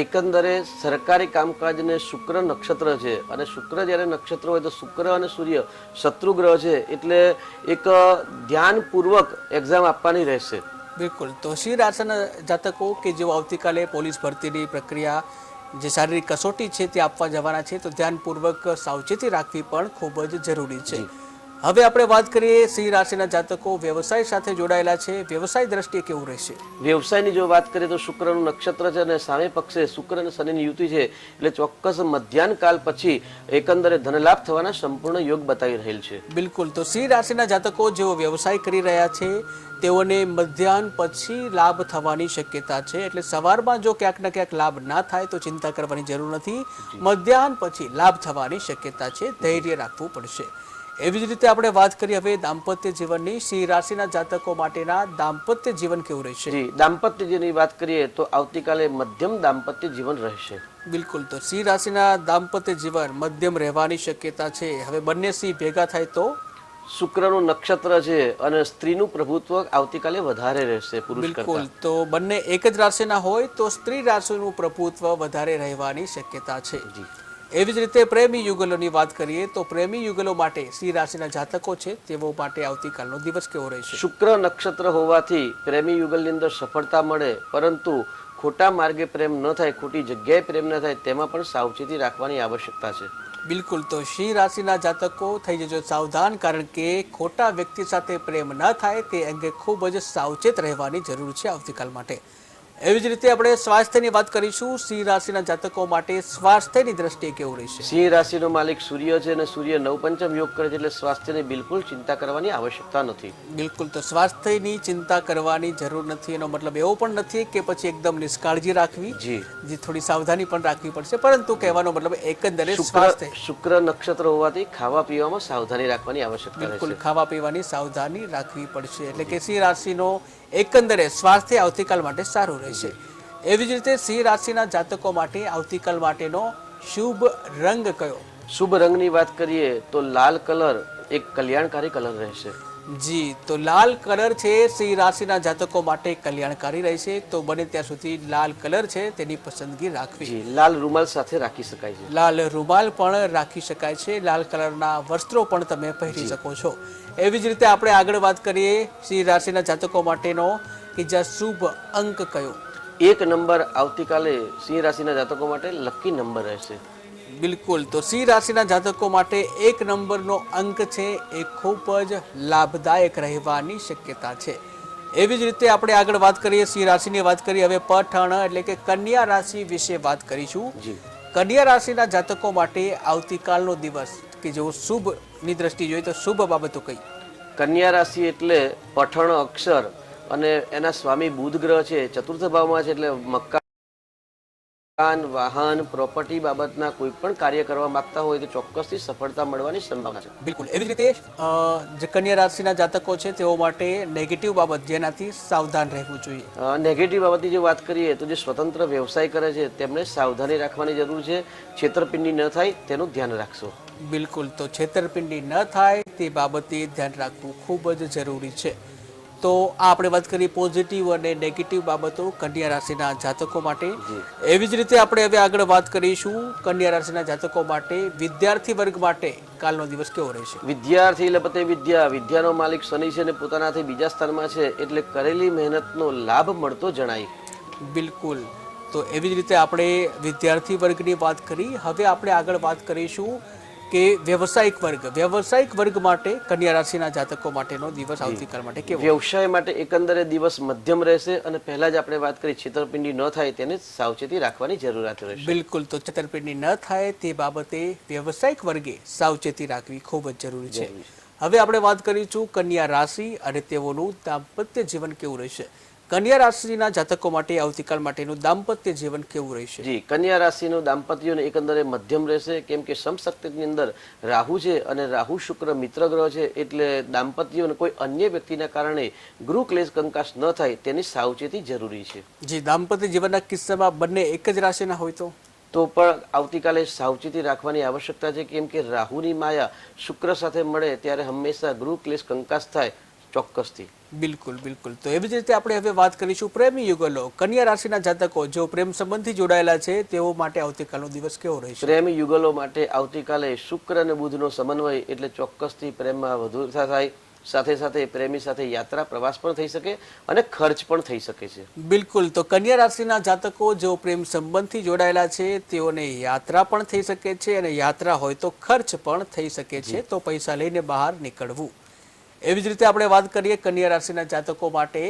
એકંદરે સરકારી કામકાજને શુક્ર નક્ષત્ર છે અને શુક્ર જ્યારે નક્ષત્ર હોય તો શુક્ર અને સૂર્ય શત્રુ ગ્રહ છે, એટલે એક ધ્યાનપૂર્વક એક્ઝામ આપવાની રહેશે. બિલકુલ, તો સિંહ રાશિના જાતકો કે જેઓ આવતીકાલે પોલીસ ભરતીની પ્રક્રિયા જે શારીરિક કસોટી છે તે આપવા જવાના છે, તો ધ્યાનપૂર્વક સાવચેતી રાખવી પણ ખૂબ જ જરૂરી છે. હવે આપણે વાત કરીએ સિંહ રાશિના જાતકો વ્યવસાય સાથે જોડાયેલા છે, વ્યવસાય દ્રષ્ટિએ કેવું રહેશે? વ્યવસાયની જો વાત કરીએ તો શુક્રનું નક્ષત્ર છે અને સામે પક્ષે શુક્ર અને શનિની યુતિ છે, એટલે ચોક્કસ મધ્યાહન કાલ પછી એકંદરે ધનલાભ થવાના સંપૂર્ણ યોગ બતાવી રહેલ છે. બિલકુલ, તો સિંહ રાશિના જાતકો જેઓ વ્યવસાય કરી રહ્યા છે તેઓને મધ્યાહન પછી લાભ થવાની શક્યતા છે. એટલે સવારમાં જો ક્યાંક ને ક્યાંક લાભ ના થાય તો ચિંતા કરવાની જરૂર નથી. મધ્યાહન પછી લાભ થવાની શક્યતા છે, ધૈર્ય રાખવું પડશે. એવી જ રીતે આપણે વાત કરીએ હવે દાંપત્ય જીવનની. સિંહ રાશિના જાતકો માટેના દાંપત્ય જીવન કેવું રહેશે? જી, દાંપત્ય જીવનની વાત કરીએ તો આવતીકાલે મધ્યમ દાંપત્ય જીવન રહેશે. બિલકુલ, તો સિંહ રાશિના દાંપત્ય જીવન મધ્યમ રહેવાની શક્યતા છે. હવે બંને સિંહ ભેગા થાય તો શુક્રનું નક્ષત્ર છે અને સ્ત્રીનું પ્રભુત્વ આવતીકાલે વધારે રહેશે પુરુષ કરતા. બિલકુલ, તો બંને એક જ રાશિના હોય તો સ્ત્રી રાશિનું પ્રભુત્વ વધારે રહેવાની શક્યતા છે. એવી જ રીતે પ્રેમી યુગલોની વાત કરીએ તો પ્રેમી યુગલો માટે સિંહ રાશિના જાતકો છે તેઓ માટે આવતીકાલનો દિવસ કેવો રહેશે? શુક્ર નક્ષત્ર હોવાથી પ્રેમી યુગલની અંદર સફળતા મળે, પરંતુ ખોટા માર્ગે પ્રેમ ન થાય, ખોટી જગ્યાએ પ્રેમ ન થાય તેમાં પણ સાવચેતી રાખવાની આવશ્યકતા છે. બિલકુલ, તો સિંહ રાશિના જાતકો થઈ જજો સાવધાન, કારણ કે ખોટા વ્યક્તિ સાથે પ્રેમ ન થાય તે અંગે ખૂબ જ સાવચેત રહેવાની જરૂર છે આવતીકાલ માટે. એવી જ રીતે આપણે સ્વાસ્થ્યની વાત કરીશું. સિંહ રાશિના જાતકો માટે સ્વાસ્થ્યની દ્રષ્ટિએ કેવું રહેશે? સિંહ રાશિનો માલિક સૂર્ય છે અને સૂર્ય નવપંચમ યોગ કરે છે, એટલે સ્વાસ્થ્યની બિલકુલ ચિંતા કરવાની આવશ્યકતા નથી. બિલકુલ, તો સ્વાસ્થ્યની ચિંતા કરવાની જરૂર નથી. એનો મતલબ એવો પણ નથી કે પછી એકદમ નિષ્કાળજી રાખવી, જે થોડી સાવધાની પણ રાખવી પડશે, પરંતુ કહેવાનો મતલબ એકંદરે સ્વાસ્થ્ય. શુક્ર નક્ષત્ર હોવાથી ખાવા પીવામાં સાવધાની રાખવાની આવશ્યકતા રહેશે. બિલકુલ, ખાવા પીવાની સાવધાની રાખવી પડશે. એટલે કે સિંહ રાશિનો એકંદરે સ્વાસ્થ્ય આવતીકાલ માટે સારું રહેશે. એવી જ રીતે સિંહ રાશિના જાતકો માટે આવતીકાલ માટેનો શુભ રંગ કયો? શુભ રંગની વાત કરીએ તો લાલ કલર એક કલ્યાણકારી કલર રહેશે. જી, તો લાલ કલર છે સિંહ રાશિના જાતકો માટે કલ્યાણકારી રહેશે. તો બને ત્યાં સુધી લાલ કલર છે તેની પસંદગી રાખવી. જી, લાલ રૂમાલ સાથે રાખી શકાય છે. લાલ રૂમાલ પણ રાખી શકાય છે. લાલ કલરના વસ્ત્રો પણ તમે પહેરી શકો છો. એવી જ રીતે આપણે આગળ વાત કરીએ સિંહ રાશિના જાતકો માટેનો કે જ્યાં શુભ અંક કયો? 1 નંબર આવતીકાલે સિંહ રાશિના જાતકો માટે લકી નંબર રહેશે. બિલકુલ, તો સિંહ રાશિના જાતકો માટે 1 નંબરનો અંક છે એ ખૂબ જ લાભદાયક રહેવાની શક્યતા છે. એવી જ રીતે આપણે આગળ વાત કરીએ, સિંહ રાશિની વાત કરીએ. હવે પઠણ એટલે કે કન્યા રાશિ વિશે વાત કરીશું. જી. કન્યા રાશિના જાતકો માટે આવતીકાલનો દિવસ કે જેઓ શુભની દ્રષ્ટિ જોઈએ તો શુભ બાબતો કઈ? કન્યા રાશિ એટલે પઠણ અક્ષર અને એના સ્વામી બુધ ગ્રહ છે, ચતુર્થ ભાવમાં છે, એટલે મકાન, વાહન, પ્રોપર્ટી બાબતના કોઈ પણ કાર્ય કરવા માંગતા હોય તો ચોક્કસથી સફળતા મળવાની સંભાવના છે. બિલકુલ. એવી જ રીતે જે કન્યા રાશિના જાતકો છે તેઓ માટે નેગેટિવ બાબત જેનાથી સાવધાન રહેવું જોઈએ. નેગેટિવ બાબતની જો વાત કરીએ તો જે સ્વતંત્ર વ્યવસાય કરે છે તેમને સાવધાની રાખવાની જરૂર છે. છેતરપિંડી ન થાય તેનું ધ્યાન રાખશો. બિલકુલ, તો છેતરપિંડી ન થાય તે બાબતે ધ્યાન રાખવું ખૂબ જ જરૂરી છે. તો આ આપણે વાત કરી પોઝિટિવ અને નેગેટિવ બાબતો કન્યા રાશિના જાતકો માટે. એવી જ રીતે આપણે હવે આગળ વાત કરીશું કન્યા રાશિના જાતકો માટે વિદ્યાર્થી વર્ગ માટે કાલનો દિવસ કેવો રહેશે? વિદ્યાર્થી લપતે વિદ્યાનો માલિક શનિ છે અને પોતાનાથી બીજા સ્થાનમાં છે, એટલે કરેલી મહેનતનો લાભ મળતો જણાય. બિલકુલ, તો એવી જ રીતે આપણે વિદ્યાર્થી વર્ગની વાત કરી. હવે આપણે આગળ વાત કરીશું કે વ્યવસાયિક વર્ગ માટે કન્યા રાશિના જાતકો માટેનો દિવસ આવતીકાલ માટે કેવો? વ્યવસાય માટે એકંદરે દિવસ મધ્યમ રહેશે અને પહેલા જ આપણે વાત કરી છેતરપિંડી ન થાય તેને સાવચેતી રાખવાની જરૂરિયાત રહેશે. બિલકુલ, તો છેતરપિંડી ન થાય તે બાબતે વ્યવસાયિક વર્ગે સાવચેતી રાખવી ખૂબ જ જરૂરી છે. હવે આપણે વાત કરીશું કન્યા રાશિ અને તેઓનું દાંપત્ય જીવન કેવું રહેશે. કન્યા રાશિના જાતકો માટે આવતીકાલ માટેનું દાંપત્ય જીવન કેવું રહેશે? જી, કન્યા રાશિનું દાંપત્ય એકંદરે મધ્યમ રહેશે, કેમ કે સમશક્તિની અંદર રાહુ છે અને રાહુ શુક્ર મિત્ર ગ્રહ છે, એટલે દાંપત્ય કોઈ અન્ય વ્યક્તિના કારણે ગૃહ ક્લેશ કંકાસ ન થાય તેની સાવચેતી જરૂરી છે. જી, દાંપત્ય જીવનના કિસ્સામાં બંને એક જ રાશિના હોય તો પણ આવતીકાલે સાવચેતી રાખવાની આવશ્યકતા છે, કેમ કે રાહુની માયા શુક્ર સાથે મળે ત્યારે હંમેશા ગૃહ ક્લેશ કંકાસ થાય ચોક્કસથી. બિલકુલ. તો એવી જ રીતે આપણે હવે વાત કરીશું પ્રેમી યુગલો. કન્યા રાશિના જાતકો જો પ્રેમ સંબંધથી જોડાયેલા છે તેઓ માટે આવતીકાલનો દિવસ કેવો રહેશે? પ્રેમી યુગલો માટે આવતીકાલે શુક્ર અને બુધનો સમન્વય એટલે ચોક્કસથી પ્રેમમાં વધુ થાય. સાથે સાથે પ્રેમી સાથે યાત્રા પ્રવાસ પણ થઈ શકે અને ખર્ચ પણ થઈ શકે છે. બિલકુલ, તો કન્યા રાશિના જાતકો જો પ્રેમ સંબંધથી જોડાયેલા છે તેઓને યાત્રા પણ થઈ શકે છે અને યાત્રા હોય તો ખર્ચ પણ થઈ શકે છે, તો પૈસા લઈને બહાર નીકળવું. એવી જ રીતે આપણે વાત કરીએ કન્યા રાશિના જાતકો માટે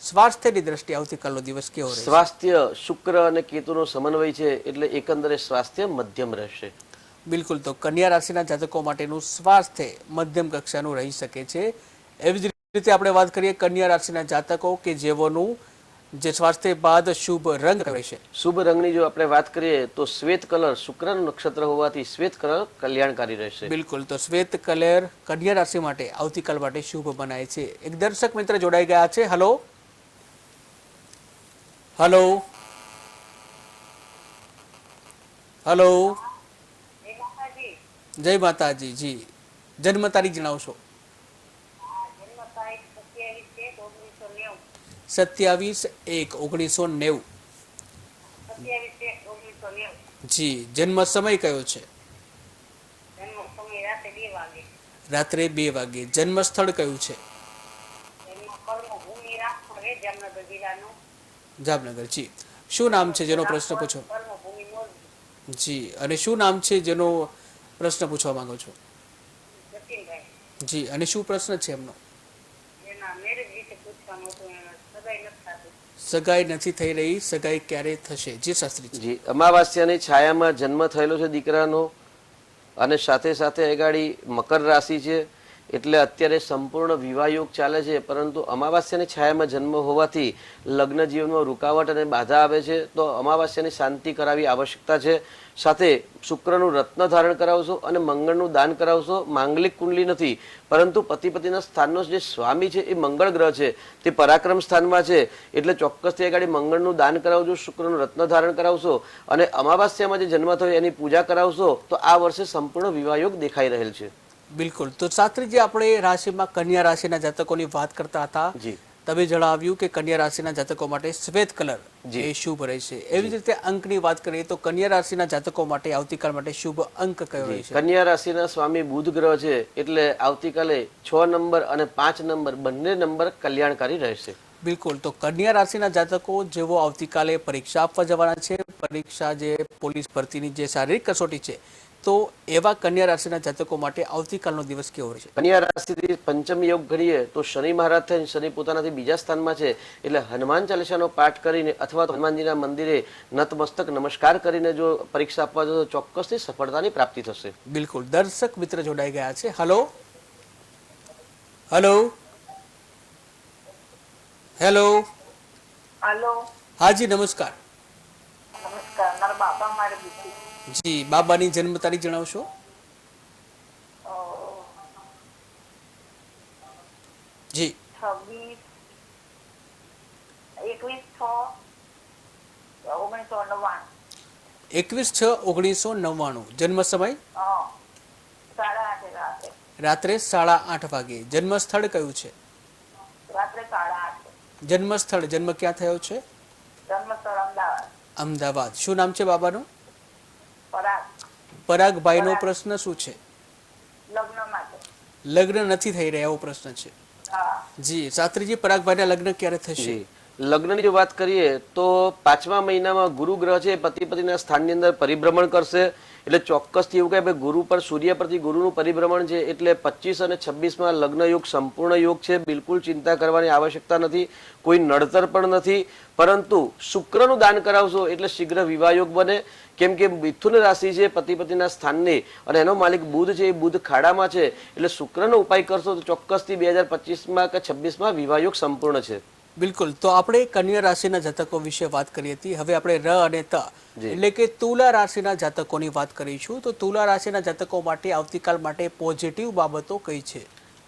સ્વાસ્થ્યની દ્રષ્ટિએ આવતીકાલનો દિવસ કેવો રહેશે? સ્વાસ્થ્ય શુક્ર અને કેતુનો સમન્વય છે એટલે એકંદરે સ્વાસ્થ્ય મધ્યમ રહેશે. બિલકુલ, તો કન્યા રાશિના જાતકો માટેનું સ્વાસ્થ્ય મધ્યમ કક્ષાનું રહી શકે છે. એવી જ રીતે આપણે વાત કરીએ કન્યા રાશિના જાતકો કે જેઓનું જે સ્વાસ્થ્ય બાદ શુભ રંગ રહેશે. શુભ રંગની જો આપણે વાત કરીએ તો શ્વેત કલર શુક્રનું નક્ષત્ર હોવાથી શ્વેત કલર કલ્યાણકારી રહેશે. બિલકુલ, તો શ્વેત કલર કન્યા રાશિ માટે આવતીકાલ માટે શુભ મનાય છે. એક દર્શક મિત્ર જોડાઈ ગયા છે. હલો, જય માતાજી. જી, જન્મ તારીખ જણાવશો? 27/1/1990. જી, જન્મ સમય કયો છે? રાત્રે 2 વાગે. જન્મ સ્થળ કયું છે? જામનગર. જી, શું નામ છે જેનો પ્રશ્ન પૂછો? જી, અને શું નામ છે જેનો પ્રશ્ન પૂછવા માંગો છો? જી, અને શું પ્રશ્ન છે એમનો? સગાઈ નથી થઈ રહી, સગાઈ ક્યારે થશે? જી શાસ્ત્રી. જી, અમાવાસ્યાની છાયામાં જન્મ થયેલો છે દીકરાનો અને સાથે સાથે અગાડી મકર રાશિ છે, એટલે અત્યારે સંપૂર્ણ વિવાહ યોગ ચાલે છે, પરંતુ અમાવાસ્યાની છાયામાં જન્મ હોવાથી લગ્ન જીવનમાં રૂકાવટ અને બાધા આવે છે, તો અમાવાસ્યાની શાંતિ કરાવી આવશ્યકતા છે. સાથે શુક્રનું રત્ન ધારણ કરાવશો અને મંગળનું દાન કરાવશો. માંગલિક કુંડલી નથી, પરંતુ પતિ પતિના સ્થાનનો જે સ્વામી છે એ મંગળ ગ્રહ છે, તે પરાક્રમ સ્થાનમાં છે, એટલે ચોક્કસથી આગળ મંગળનું દાન કરાવજો, શુક્રનું રત્ન ધારણ કરાવશો અને અમાવાસ્યામાં જે જન્મ થયો એની પૂજા કરાવશો તો આ વર્ષે સંપૂર્ણ વિવાહ યોગ દેખાઈ રહેલ છે. બિલકુલ, તો શાસ્ત્રીજી આપણે રાશિમાં કન્યા રાશિના જાતકોની વાત કરતા હતા. તમે જણાવ્યું કે કન્યા રાશિના જાતકો માટે શ્વેત કલર એ શુભ રહેશે. એવી જ રીતે અંકની વાત કરીએ તો કન્યા રાશિના જાતકો માટે આવતીકાલ માટે શુભ અંક કયો રહેશે? કન્યા રાશિના સ્વામી બુધ ગ્રહ છે, એટલે આવતીકાલે 6 નંબર અને 5 નંબર બંને નંબર કલ્યાણકારી રહેશે. બિલકુલ, તો કન્યા રાશિના જાતકો જેવો આવતીકાલે પરીક્ષા આપવા જવાના છે, પરીક્ષા જે પોલીસ ભરતીની જે શારીરિક કસોટી છે, તો એવા કન્યા રાશિના જાતકો માટે આવતીકાલનો દિવસ કેવો રહેશે? કન્યા રાશિથી પંચમ યોગ ગણીએ તો શનિ મહારાજ થઈને શનિ પોતાનાથી બીજા સ્થાનમાં છે, એટલે હનુમાન ચાલીસાનો પાઠ કરીને અથવા તો હનુમાનજીના મંદિરે નતમસ્તક નમસ્કાર કરીને જો પરીક્ષા આપવા જો તો ચોક્કસથી સફળતાની પ્રાપ્તિ થશે. બિલકુલ, દર્શક મિત્ર જોડાઈ ગયા છે. હલો હલો હેલો, हेलो હાજી નમસ્કાર. नमस्कार मारा बाबा मारे बीती જી, બાબાની જન્મ તારીખ જણાવશો? જી, 26 21/6/1999 21/6/1999. જન્મ સમય? 8:30 रात्रे રાત્રે 8:30 વાગે. જન્મ સ્થળ કયું છે? रात्रे 8:30 જન્મ સ્થળ, જન્મ ક્યાં થયો છે? जन्मस्थळ अहमदाबाद અમદાવાદ. શું નામ છે બાબાનું? पराग પરાગભાઈનો પ્રશ્ન શું છે? लग्न માટે લગ્ન નથી થઈ રહ્યા એવો પ્રશ્ન છે. હા જી, શાસ્ત્રીજી, પરાગભાઈના લગ્ન ક્યારે થશે? જી, લગ્નની જો વાત કરીએ તો 5મા મહિનામાં ગુરુ ગ્રહ છે પતિ પત્નીના સ્થાનની અંદર પરિભ્રમણ કરશે, એટલે ચોક્કસથી એવું કહે ભાઈ ગુરુ પર સૂર્ય પરથી ગુરુનું પરિભ્રમણ છે, એટલે 25 અને 26માં લગ્ન યોગ સંપૂર્ણ યોગ છે. બિલકુલ ચિંતા કરવાની આવશ્યકતા નથી, કોઈ નડતર પણ નથી. પરંતુ શુક્રનું દાન કરાવશો એટલે શીઘ્ર વિવાહ યોગ બને, કેમ કે મિથુન રાશિ છે પતિ પત્નીના સ્થાનની અને એનો માલિક બુધ છે, એ બુધ ખાડામાં છે, એટલે શુક્રનો ઉપાય કરશો તો ચોક્કસથી 2025માં કે 26માં વિવાહ યોગ સંપૂર્ણ છે. બિલકુલ, તો આપણે કન્યા રાશિના જાતકો વિશે વાત કરી હતી. હવે આપણે ર અને ત જી. એટલે કે તુલા રાશિના જાતકોની વાત કરીશું. તો તુલા રાશિના જાતકો માટે આવતીકાલ માટે પોઝિટિવ બાબતો કઈ છે?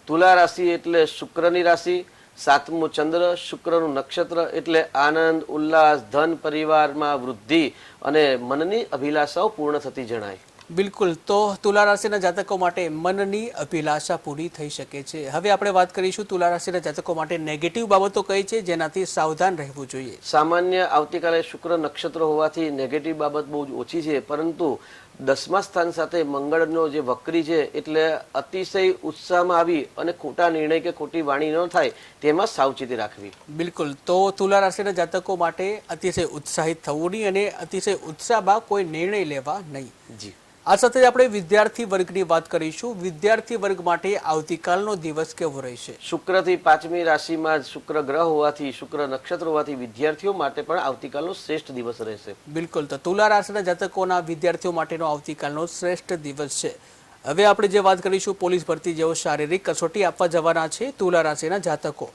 તુલા રાશિ એટલે શુક્રની રાશિ, 7મું ચંદ્ર, શુક્રનું નક્ષત્ર, એટલે આનંદ, ઉલ્લાસ, ધન, પરિવારમાં વૃદ્ધિ અને મનની અભિલાષાઓ પૂર્ણ થતી જણાય. બિલકુલ, તો તુલા રાશિના જાતકો માટે મનની અભિલાષા પૂરી થઈ શકે છે. હવે આપણે વાત કરીશું તુલા રાશિના જાતકો માટે નેગેટિવ બાબતો કઈ છે જેનાથી સાવધાન રહેવું જોઈએ. સામાન્ય આવતીકાલે શુક્ર નક્ષત્ર હોવાથી નેગેટિવ બાબત બહુ જ ઓછી છે, પરંતુ 10મા સ્થાન સાથે મંગળનો જે વક્રી છે, એટલે અતિશય ઉત્સાહમાં આવી અને ખોટા નિર્ણય કે ખોટી વાણી ન થાય તેમાં સાવચેતી રાખવી. બિલકુલ, તો તુલા રાશિના જાતકો માટે અતિશય ઉત્સાહિત થવું નહીં અને અતિશય ઉત્સાહમાં કોઈ નિર્ણય લેવા નહીં. જી, આ સાથે જ આપણે વિદ્યાર્થી વર્ગની વાત કરીશું. વિદ્યાર્થી વર્ગ માટે આવતીકાલનો દિવસ કેવો રહેશે? શુક્રથી 5મી રાશિમાં શુક્ર ગ્રહ હોવાથી, શુક્ર નક્ષત્ર હોવાથી વિદ્યાર્થીઓ માટે પણ આવતીકાલનો શ્રેષ્ઠ દિવસ રહેશે. બિલકુલ, તો તુલા રાશિના જાતકોના વિદ્યાર્થીઓ માટેનો આવતીકાલનો શ્રેષ્ઠ દિવસ છે. હવે આપણે જે વાત કરીશું પોલીસ ભરતી જેવો શારીરિક કસોટી આપવા જવાના છે તુલા રાશિના જાતકો,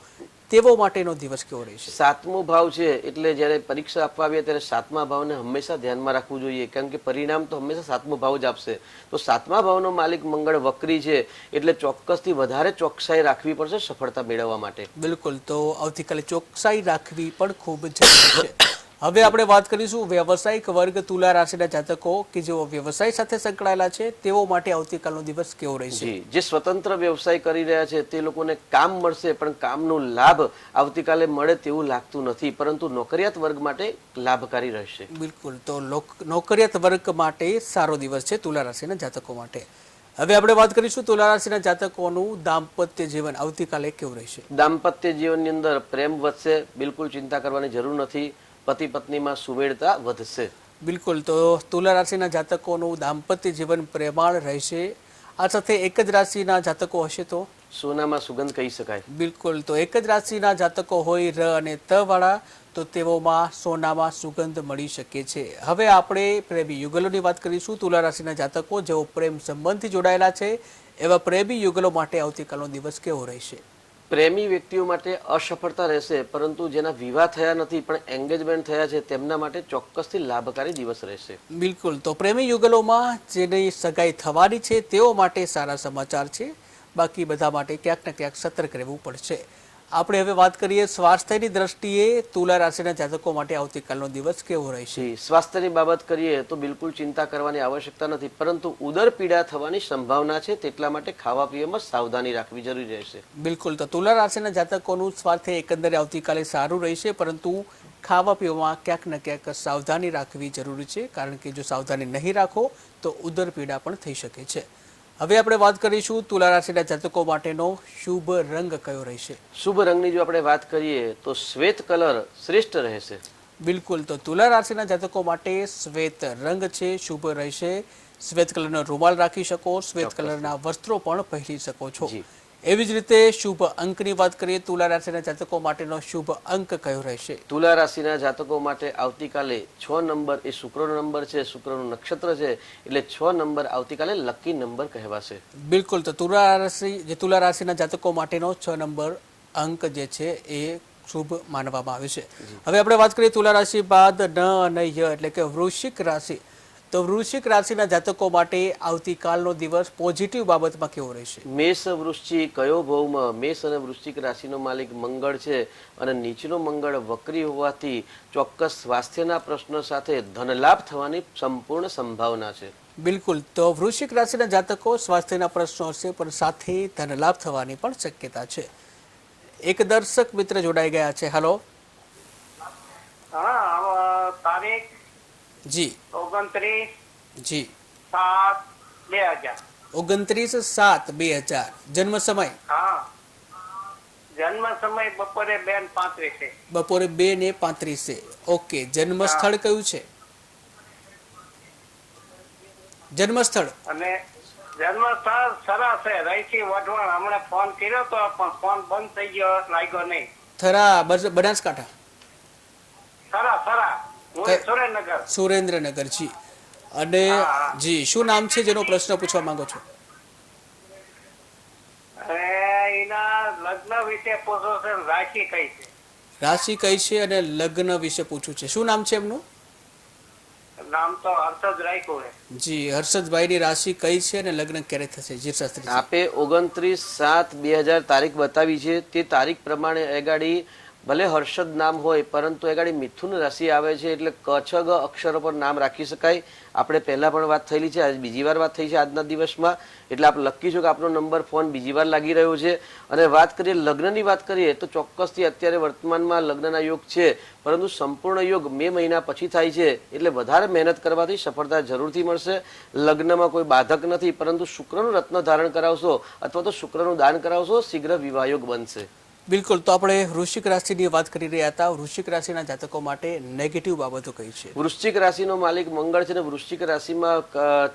તેવો માટેનો દિવસ કેવો રહેશે? 7મો ભાવ છે, એટલે જ્યારે પરીક્ષા આપવા આવ્યા ત્યારે 7મા ભાવને હંમેશા ધ્યાનમાં રાખવું જોઈએ, કારણ કે પરિણામ તો હંમેશા 7મો ભાવ જ આપશે. તો 7મા ભાવનો માલિક મંગળ વક્રી છે, એટલે ચોક્કસથી વધારે ચોકસાઈ રાખવી પડશે સફળતા મેળવવા માટે. બિલકુલ, તો આવતીકાલે ચોકસાઈ રાખવી પણ ખૂબ જરૂરી છે. હવે આપણે વાત કરીશું વ્યવસાયિક વર્ગ તુલા રાશિના જાતકો કે જેઓ વ્યવસાય સાથે સંકળાયેલા છે તેઓ માટે આવતીકાલનો દિવસ કેવો રહેશે? જી, જે સ્વતંત્ર વ્યવસાય કરી રહ્યા છે તે લોકોને કામ મળશે, પણ કામનો લાભ આવતીકાલે મળે તેવું લાગતું નથી, પરંતુ નોકરિયાત વર્ગ માટે લાભકારી રહેશે. બિલકુલ, તો નોકરિયાત વર્ગ માટે સારો દિવસ છે તુલા રાશિના જાતકો માટે. હવે આપણે વાત કરીશું તુલા રાશિના જાતકોનું દાંપત્ય જીવન આવતીકાલે કેવું રહેશે? દાંપત્ય જીવનની અંદર પ્રેમ વધશે, બિલકુલ ચિંતા કરવાની જરૂર નથી. પતિ પત્નીમાં સુમેળતા વધશે. બિલકુલ, તો તુલા રાશિના જાતકોનું દાંપત્ય જીવન પ્રેમાળ રહેશે. આ સાથે એક જ રાશિના જાતકો હશે તો સોનામાં સુગંધ કહી શકાય. બિલકુલ, તો એક જ રાશિના જાતકો હોય ર અને ત વાળા તો તેઓમાં સોનામાં સુગંધ મળી શકે છે. હવે આપણે પ્રેમી યુગલોની વાત કરીશું. તુલા રાશિના જાતકો જેઓ પ્રેમ સંબંધથી જોડાયેલા છે એવા પ્રેમી યુગલો માટે આવતીકાલનો દિવસ કેવો રહેશે? પ્રેમી વ્યક્તિઓ માટે અસફળતા રહેશે, પરંતુ જેના વિવાહ થયા નથી પણ એન્ગેજમેન્ટ થયા છે તેમના માટે ચોક્કસથી લાભકારી દિવસ રહેશે. બિલકુલ, તો પ્રેમી યુગલોમાં જેની સગાઈ થવાની છે તેઓ માટે સારા સમાચાર છે. બાકી બધા માટે ક્યાંક ને ક્યાંક સતર્ક રહેવું પડશે. આપણે હવે વાત કરીએ સ્વાસ્થ્યની દ્રષ્ટિએ તુલા રાશિના જાતકો માટે આવતીકાલનો દિવસ કેવો રહેશે? સ્વાસ્થ્યની બાબત કરીએ તો બિલકુલ ચિંતા કરવાની આવશ્યકતા નથી, પરંતુ ઉદર પીડા થવાની સંભાવના છે, તેટલા માટે ખાવા પીવામાં સાવધાની રાખવી જરૂરી રહેશે. બિલકુલ, તો તુલા રાશિના જાતકોનું સ્વાસ્થ્ય એકંદરે આવતીકાલે સારું રહેશે, પરંતુ ખાવા પીવામાં ક્યાંક ને ક્યાંક સાવધાની રાખવી જરૂરી છે, કારણ કે જો સાવધાની નહીં રાખો તો ઉદર પીડા પણ થઈ શકે છે. હવે આપણે વાત કરીશું તુલા રાશિના જાતકો માટેનો શુભ રંગ કયો રહેશે. શુભ રંગની જો આપણે વાત કરીએ તો શ્વેત કલર શ્રેષ્ઠ રહેશે. બિલકુલ, તો તુલા રાશિના જાતકો માટે શ્વેત રંગ છે, શુભ રહેશે. શ્વેત કલરનો રૂમાલ રાખી શકો, શ્વેત કલરના વસ્ત્રો પણ પહેરી શકો છો. જી. એવી જ રીતે શુભ અંકની વાત કરીએ, તુલા રાશિના જાતકો માટેનો શુભ અંક કયો રહેશે. તુલા રાશિના જાતકો માટે આવતીકાલે 6 નંબર એ શુક્રનો નંબર છે, શુક્રનું નક્ષત્ર છે, એટલે 6 નંબર આવતીકાલે લકી નંબર કહેવાશે. બિલકુલ, તો તુલા રાશિના જાતકો માટેનો 6 નંબર અંક જે છે એ શુભ માનવામાં આવે છે. હવે આપણે વાત કરીએ તુલા રાશિ બાદ ન અને ય એટલે કે વૃશ્ચિક રાશિ. તો વૃશ્ચિક રાશિના જાતકો માટે આવતીકાલનો દિવસ પોઝિટિવ બાબતમાં કેવો રહેશે. મેષ વૃશ્ચિક કયો ભૌમ મેષ અને વૃશ્ચિક રાશિનો માલિક મંગળ છે અને નીચનો મંગળ વક્રી હોવાથી ચોક્કસ સ્વાસ્થ્યના પ્રશ્નો સાથે ધનલાભ થવાની સંપૂર્ણ સંભાવના છે. બિલકુલ, તો વૃશ્ચિક રાશિના જાતકો સ્વાસ્થ્યના પ્રશ્નો હશે પણ સાથે ધનલાભ થવાની પણ શક્યતા છે. એક દર્શક મિત્ર જોડાઈ ગયા છે. હેલો. હા, તારીખ જી 29/7/2000. જી 29/7/2000. જન્મ સમય હા, જન્મ સમય બપોરે 2:35. બપોરે 2:35. ઓકે, જન્મ સ્થળ કયું છે. જન્મ સ્થળ અને જન્મ સ્થળ સરસ છે, રહીથી વઢવાણ. હમણાં ફોન કર્યો તો પણ ફોન બંધ થઈ ગયો, લાગ્યો નહીં. થરા બનાસકાંઠા. સરા હું સુરેન્દ્રનગર. સુરેન્દ્રનગર. જી. અને જી શું નામ છે જેનો પ્રશ્ન પૂછવા માંગો છો. અને એના લગ્ન વિશે પૂછો છે, રાશિ કઈ છે. રાશિ કઈ છે અને લગ્ન વિશે પૂછવું છે. શું નામ છે એમનું. નામ તો હર્ષદ રાખ્યું છે. જી, હર્ષદભાઈની રાશિ કઈ છે અને લગ્ન ક્યારે થશે. જી શાસ્ત્રી. આપે 29/7/2000 તારીખ બતાવી છે. તે તારીખ પ્રમાણે એગાડી ભલે હર્ષદ નામ હોય પરંતુ એગાડી મિથુન રાશિ આવે છે, એટલે ક છ ગ અક્ષરો પર નામ રાખી શકાય. આપણે પહેલા પણ વાત થયેલી છે, આજ બીજી વાર વાત થઈ છે આજના દિવસમાં, એટલે આપ લખી છો કે આપનો નંબર ફોન બીજી વાર લાગી રહ્યો છે. અને વાત કરીએ લગ્નની વાત કરીએ તો ચોક્કસથી અત્યારે વર્તમાનમાં લગ્નના યોગ છે, પરંતુ સંપૂર્ણ યોગ મે મહિના પછી થાય છે, એટલે વધારે મહેનત કરવાથી સફળતા જરૂરથી મળશે. લગ્નમાં કોઈ બાધક નથી, પરંતુ શુક્રનું રત્ન ધારણ કરાવશો અથવા તો શુક્રનું દાન કરાવશો, શીઘ્ર વિવાહ યોગ બનશે. બિલકુલ, તો આપણે વૃશ્ચિક રાશિની વાત કરી રહ્યા હતા. વૃશ્ચિક રાશિના જાતકો માટે નેગેટિવ બાબતો કઈ છે. વૃશ્ચિક રાશિનો માલિક મંગળ છે અને વૃશ્ચિક રાશિમાં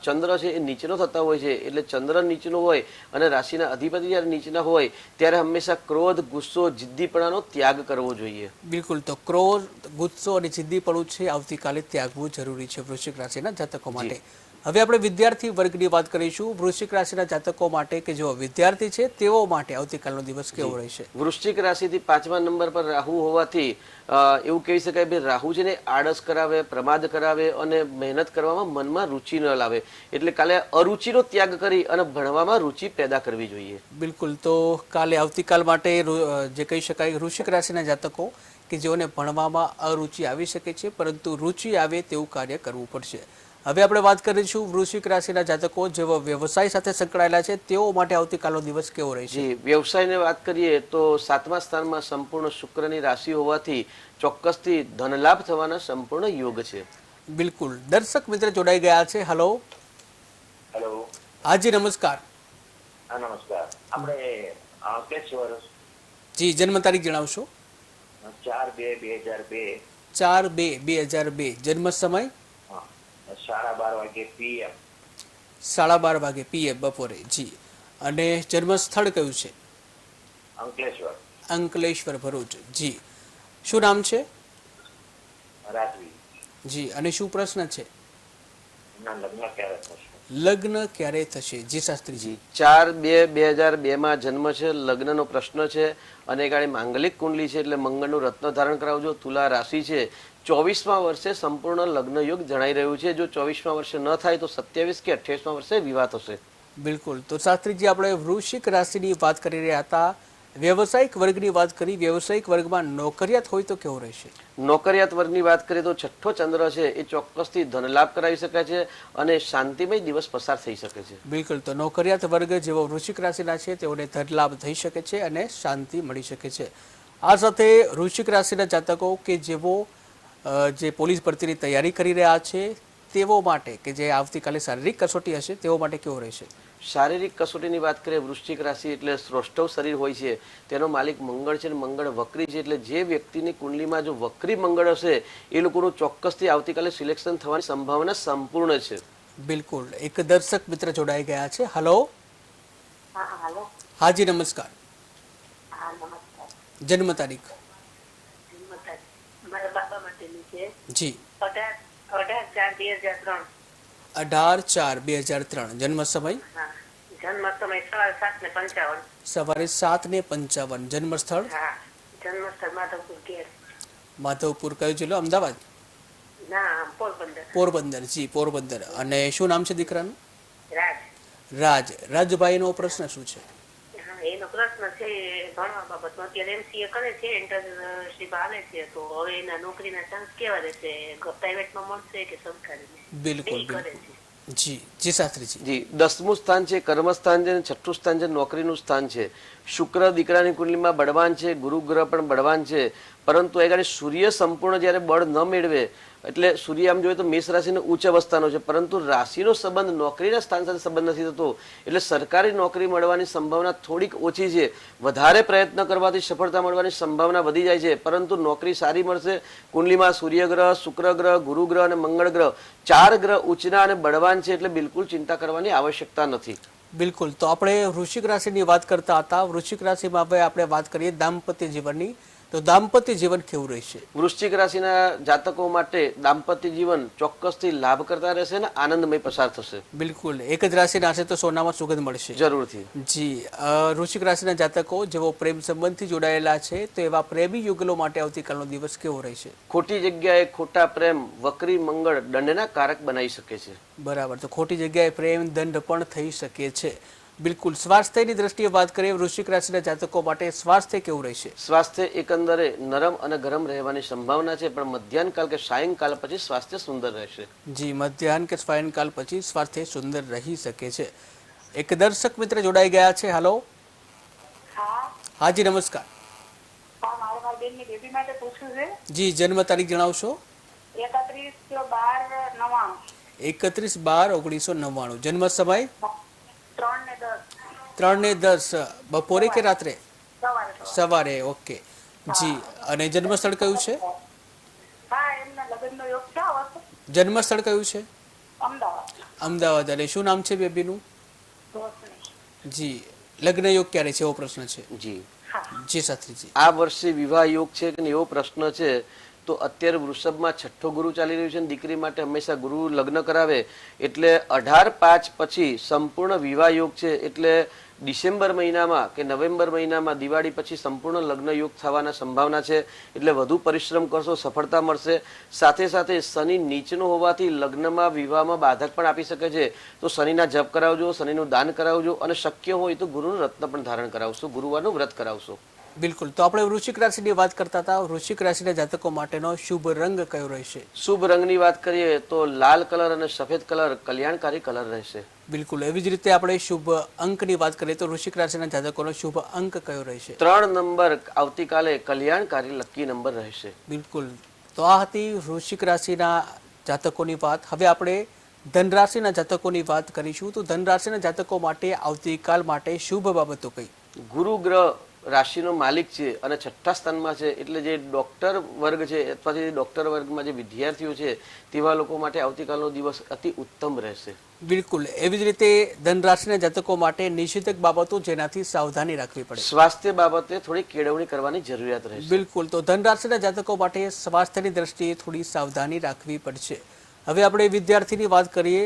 ચંદ્ર છે એ નીચેનો થતા હોય છે, એટલે ચંદ્ર નીચેનો હોય અને રાશિના અધિપતિ જ્યારે નીચેના હોય ત્યારે હંમેશા ક્રોધ, ગુસ્સો, જિદ્દીપણાનો ત્યાગ કરવો જોઈએ. બિલકુલ, તો ક્રોધ, ગુસ્સો અને જિદ્દીપણું છે આવતીકાલે ત્યાગવું જરૂરી છે વૃશ્ચિક રાશિના જાતકો માટે. હવે આપણે વિદ્યાર્થી વર્ગની વાત કરીશું. વૃશ્ચિક રાશિના જાતકો માટે કે જેઓ વિદ્યાર્થી છે તેઓ માટે આવતીકાલનો દિવસ કેવો રહેશે. વૃશ્ચિક રાશિથી 5મા નંબર પર રાહુ હોવાથી એવું કહી શકાય કે રાહુ છે ને આળસ કરાવે, પ્રમાદ કરાવે અને મહેનત કરવામાં મનમાં રુચિ ન લાવે, એટલે કાલે અરુચિનો ત્યાગ કરી અને ભણવામાં રુચિ પેદા કરવી જોઈએ. બિલકુલ, તો કાલે આવતીકાલ માટે જે કહી શકાય વૃશ્ચિક રાશિના જાતકો કે જેઓને ભણવામાં અરુચિ આવી શકે છે, પરંતુ રુચિ આવે તેવું કાર્ય કરવું પડશે. હવે આપણે વાત કરીશું વૃશ્ચિક રાશિના જાતકો જેઓ વ્યવસાય સાથે સંકળાયેલા છે તેઓ માટે આવતીકાલનો દિવસ કેવો રહેશે. જી, વ્યવસાયની વાત કરીએ તો 7મા સ્થાનમાં સંપૂર્ણ શુક્રની રાશિ હોવાથી ચોક્કસથી ધનલાભ થવાના સંપૂર્ણ યોગ છે. બિલકુલ, દર્શક મિત્ર જોડાઈ ગયા છે. હેલો. હેલો. હાજી નમસ્કાર. હા, નમસ્કાર. આપણે અંકલેશ્વર. જી, જન્મ તારીખ જણાવશો. 4/2/2002. 4/2/2002. જન્મ સમય 12:30 PM. 12:30 PM બપોરે. જી, અને જન્મ સ્થળ કયું છે. અંકલેશ્વર. અંકલેશ્વર, ભરૂચ. જી, શું નામ છે. રાજવી. જી, અને શું પ્રશ્ન છે. ના, લગ્ન ક્યારે થશે. લગ્ન ક્યારે થશે. જી શાસ્ત્રીજી. 4/2/2002 જન્મ છે, લગ્નનો પ્રશ્ન છે અને ગાડી માંગલિક કુંડલી છે, એટલે મંગળનું રત્ન ધારણ કરાવજો. તુલા રાશિ છે, 24મા વર્ષે સંપૂર્ણ લગ્ન યોગ જણાઈ રહ્યું છે. જો 24મા વર્ષે ન થાય તો 27 કે 28મા વર્ષે વિવાહ થશે. બિલકુલ, તો શાસ્ત્રીજી આપણે વૃશ્ચિક રાશિની વાત કરી રહ્યા હતા. વ્યવસાયિક વર્ગની વાત કરી. વ્યવસાયિક વર્ગમાં નોકરિયાત હોય તો કેવું રહેશે. નોકરિયાત વર્ગની વાત કરીએ તો 6ઠ્ઠો ચંદ્ર છે એ ચોક્કસથી ધનલાભ કરાવી શકે છે અને શાંતિમય દિવસ પસાર થઈ શકે છે. બિલકુલ, તો નોકરિયાત વર્ગ જેવો વૃશ્ચિક રાશિના છે તેઓને ધનલાભ થઈ શકે છે અને શાંતિ મળી શકે છે. આ સાથે વૃશ્ચિક રાશિના જાતકો કે જેઓ જે પોલીસ ભરતીની તૈયારી કરી રહ્યા છે તેઓ માટે કે જે આવતીકાલે શારીરિક કસોટી હશે તેઓ માટે કેવો રહેશે? શારીરિક કસોટીની વાત કરીએ, વૃશ્ચિક રાશિ એટલે સ્રોષ્ટવ શરીર હોય છે, તેનો માલિક મંગળ છે અને મંગળ વક્રી છે. એટલે જે વ્યક્તિની કુંડલીમાં જો વક્રી મંગળ હશે એ લોકોનું ચોક્કસથી આવતીકાલે સિલેક્શન થવાની સંભાવના સંપૂર્ણ છે. બિલકુલ. એક દર્શક મિત્ર જોડાઈ ગયા છે. હલો. હા હાલો. હાજી નમસ્કાર. હા નમસ્કાર. જન્મ તારીખ? મારા બાબા માટેની છે. જી. 18/4/2003. 18/4/2003. જન્મ સમય? હા. જન્મ સમય સવારે 7:55. સવારે 7:55. જન્મ સ્થળ? હા. જન્મ સ્થળ માધવપુર ઘેર. માધવપુર કયો જિલ્લો? અમદાવાદ? ના પોરબંદર. પોરબંદર. જી પોરબંદર. અને શું નામ છે દીકરાનું? રાજ. રાજભાઈનો પ્રશ્ન શું છે? હા એનો પ્રશ્ન છે ભણવા બાબતનો. અત્યારે MCA કરે છે, ઇન્ટર્નશીપ હાલે છે, તો હવે એના નોકરીના ચાન્સ કેવા રહેશે? પ્રાઇવેટમાં મળશે કે સરકારી? બિલકુલ કરે બિલકુલ. છે. જી શાસ્ત્રીજી. જી, 10મું સ્થાન છે કર્મસ્થાન છે અને 6ઠું સ્થાન છે નોકરીનું સ્થાન છે. શુક્ર દીકરાની કુંડલીમાં બળવાન છે, ગુરુ ગ્રહ પણ બળવાન છે, પરંતુ એ ગાડી સૂર્ય સંપૂર્ણ જ્યારે બળ ન મેળવે, એટલે સૂર્ય આમ જોઈએ તો મેષ રાશિનો ઉચ્ચ અવસ્થાનો છે, પરંતુ રાશિનો સંબંધ નોકરીના સ્થાન સાથે સંબંધ નથી થતો, એટલે સરકારી નોકરી મળવાની સંભાવના થોડીક ઓછી છે. વધારે પ્રયત્ન કરવાથી સફળતા મળવાની સંભાવના વધી જાય છે, પરંતુ નોકરી સારી મળશે. કુંડલીમાં સૂર્ય ગ્રહ, શુક્ર ગ્રહ, ગુરુ ગ્રહ અને મંગળ ગ્રહ 4 ગ્રહ ઉચ્ચના અને બળવાન છે, એટલે બિલકુલ ચિંતા કરવાની આવશ્યકતા નથી. બિલકુલ. તો આપણે વૃશ્ચિક રાશિની વાત કરતા હતા. વૃશ્ચિક રાશિમાં હવે આપણે વાત કરીએ દાંપત્ય જીવનની. તો દાંપત્ય જીવન કેવું રહેશે? વૃશ્ચિક રાશિના જાતકો માટે દાંપત્ય જીવન ચોક્કસથી લાભ કરતા રહેશે અને આનંદમય પસાર થશે. બિલકુલ. એક જ રાશિના હશે તો સોનામાં સુગંધ મળશે. જરૂરથી. જી. વૃશ્ચિક રાશિના જાતકો જેઓ પ્રેમ સંબંધથી જોડાયેલા છે તો એવા પ્રેમી યુગલો માટે આવતીકાલનો દિવસ કેવો રહેશે? ખોટી જગ્યાએ ખોટા પ્રેમ વક્રી મંગળ દંડના કારક બનાવી શકે છે. બરાબર. તો ખોટી જગ્યાએ પ્રેમ દંડ પણ થઈ શકે છે. બિલકુલ. સ્વાસ્થ્યની દ્રષ્ટિએ વાત કરીએ વૃશ્ચિક રાશિના જાતકો માટે સ્વાસ્થ્ય કેવું રહેશે? સ્વાસ્થ્ય એકંદરે નરમ અને ગરમ રહેવાની સંભાવના છે, પણ મધ્યાહનકાલ કે સાયંકાલ પછી સ્વાસ્થ્ય સુંદર રહેશે. જી. મધ્યાહન કે સાયંકાલ પછી સ્વાસ્થ્ય સુંદર રહી શકે છે. એક દર્શક મિત્ર જોડાઈ ગયા છે. હલો. હા. હાજી નમસ્કાર. હા મારે મારી બેનની બેબી માટે પૂછવું છે. જી. જન્મ તારીખ જણાવશો? 31/12/99. 31/12/1999. જન્મ સમય? 3:10. 3:10. બપોરે કે રાત્રે? સવારે. સવારે. ઓકે. જી. અને જન્મ સ્થળ કયું છે? હા એમના લગ્નનો યોગ છે આ વર્ષે. જન્મ સ્થળ કયું છે? અમદાવાદ. અમદાવાદ. અને શું નામ છે બેબીનું? રોશની. જી. લગ્ન યોગ ક્યારે છે એવો પ્રશ્ન છે? જી. જી શાસ્ત્રીજી. આ વર્ષે વિવાહ યોગ છે કે એવો પ્રશ્ન છે, તો અત્યારે વૃષભમાં 6ઠ્ઠો ગુરુ ચાલી રહ્યું છે અને દીકરી માટે હંમેશા ગુરુ લગ્ન કરાવે, એટલે 18/5 પછી સંપૂર્ણ વિવાહ યોગ છે. એટલે ડિસેમ્બર મહિનામાં કે નવેમ્બર મહિનામાં દિવાળી પછી સંપૂર્ણ લગ્ન યોગ થવાના સંભાવના છે. એટલે વધુ પરિશ્રમ કરશો, સફળતા મળશે. સાથે સાથે શનિ નીચનો હોવાથી લગ્નમાં વિવાહમાં બાધક પણ આપી શકે છે, તો શનિના જપ કરાવજો, શનિનું દાન કરાવજો, અને શક્ય હોય તો ગુરુનું રત્ન પણ ધારણ કરાવશો, ગુરુવારનું વ્રત કરાવશો. બિલકુલ. તો આપણે વૃશ્ચિક રાશિની વાત કરતા હતા. વૃશ્ચિક રાશિના જાતકો માટેનો શુભ રંગ કયો રહેશે? શુભ રંગની વાત કરીએ તો લાલ કલર અને સફેદ કલર કલ્યાણકારી કલર રહેશે. બિલકુલ. એવી જ રીતે આપણે શુભ અંકની વાત કરીએ તો વૃશ્ચિક રાશિના જાતકોનો શુભ અંક કયો રહેશે? 3 નંબર આવતીકાલે કલ્યાણકારી લકી નંબર રહેશે. બિલકુલ. તો આ હતી વૃશ્ચિક રાશિના જાતકોની વાત. હવે આપણે ધનરાશિના જાતકોની વાત કરીશું. તો ધનરાશિના જાતકો માટે આવતીકાલ માટે શુભ બાબતો કઈ? ગુરુ ગ્રહ રાશિનો માલિક છે અને 6ઠ્ઠા સ્થાનમાં છે, એટલે જે ડોક્ટર વર્ગ છે અથવા જે ડોક્ટર વર્ગમાં જે વિદ્યાર્થીઓ છે તેવા લોકો માટે આવતીકાલનો દિવસ અતિ ઉત્તમ રહેશે. બિલકુલ. એવી જ રીતે ધનરાશિના જાતકો માટે નિષેધક બાબતો જેનાથી સાવધાની રાખવી પડે. સ્વાસ્થ્ય બાબતે થોડી કેળવણી કરવાની જરૂરિયાત રહેશે. બિલકુલ. તો ધનરાશિના જાતકો માટે સ્વાસ્થ્યની દ્રષ્ટિએ થોડી સાવધાની રાખવી પડશે. હવે આપણે વિદ્યાર્થીની વાત કરીએ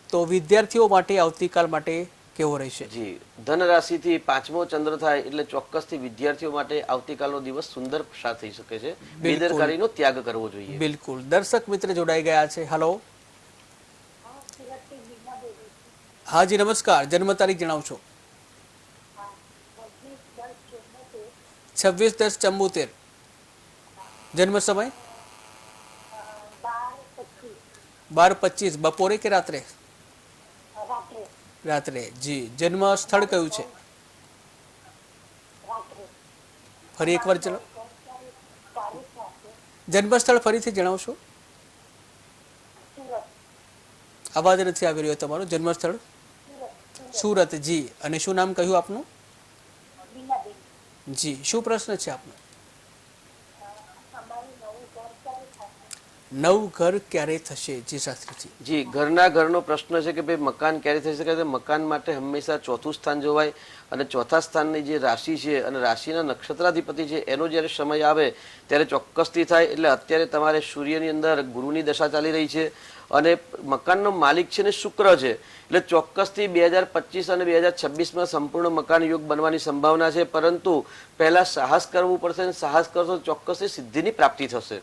તો વિદ્યાર્થીઓ માટે આવતીકાલ માટે કેવો રહેશે? જી. ધન રાશિથી 5મો ચંદ્ર થાય એટલે ચોક્કસથી વિદ્યાર્થીઓ માટે આવતીકાલનો દિવસ સુંદર પસાર થઈ શકે છે. બેદરકારીનો ત્યાગ કરવો જોઈએ. બિલકુલ. દર્શક મિત્ર જોડાઈ ગયા છે. હલો. હાજી નમસ્કાર. જન્મ તારીખ જણાવશો? 26/10/74. જન્મ સમય? 12:25. બપોરે કે રાત્રે? રાત્રે. જી. જન્મ સ્થળ કયું છે? ફરી એકવાર જણાવો. જન્મ સ્થળ ફરીથી જણાવશો? અવાજ નથી આવી રહ્યો તમારો. જન્મસ્થળ સુરત. જી, અને શું નામ કહ્યું આપનું? જી, શું પ્રશ્ન છે આપનો? નવું ઘર ક્યારે થશે? જી શાસ્ત્રીજી. જી, ઘરનો પ્રશ્ન છે કે ભાઈ મકાન ક્યારે થઈ શકે છે. મકાન માટે હંમેશા ચોથું સ્થાન જોવાય અને ચોથા સ્થાનની જે રાશિ છે અને રાશિના નક્ષત્રાધિપતિ છે એનો જ્યારે સમય આવે ત્યારે ચોક્કસથી થાય. એટલે અત્યારે તમારે સૂર્યની અંદર ગુરુની દશા ચાલી રહી છે અને મકાનનો માલિક છે ને શુક્ર છે. એટલે ચોક્કસથી 2025 અને 2026માં સંપૂર્ણ મકાન યોગ બનવાની સંભાવના છે. પરંતુ પહેલા સાહસ કરવું પડશે અને સાહસ કરશો ચોક્કસથી સિદ્ધિની પ્રાપ્તિ થશે.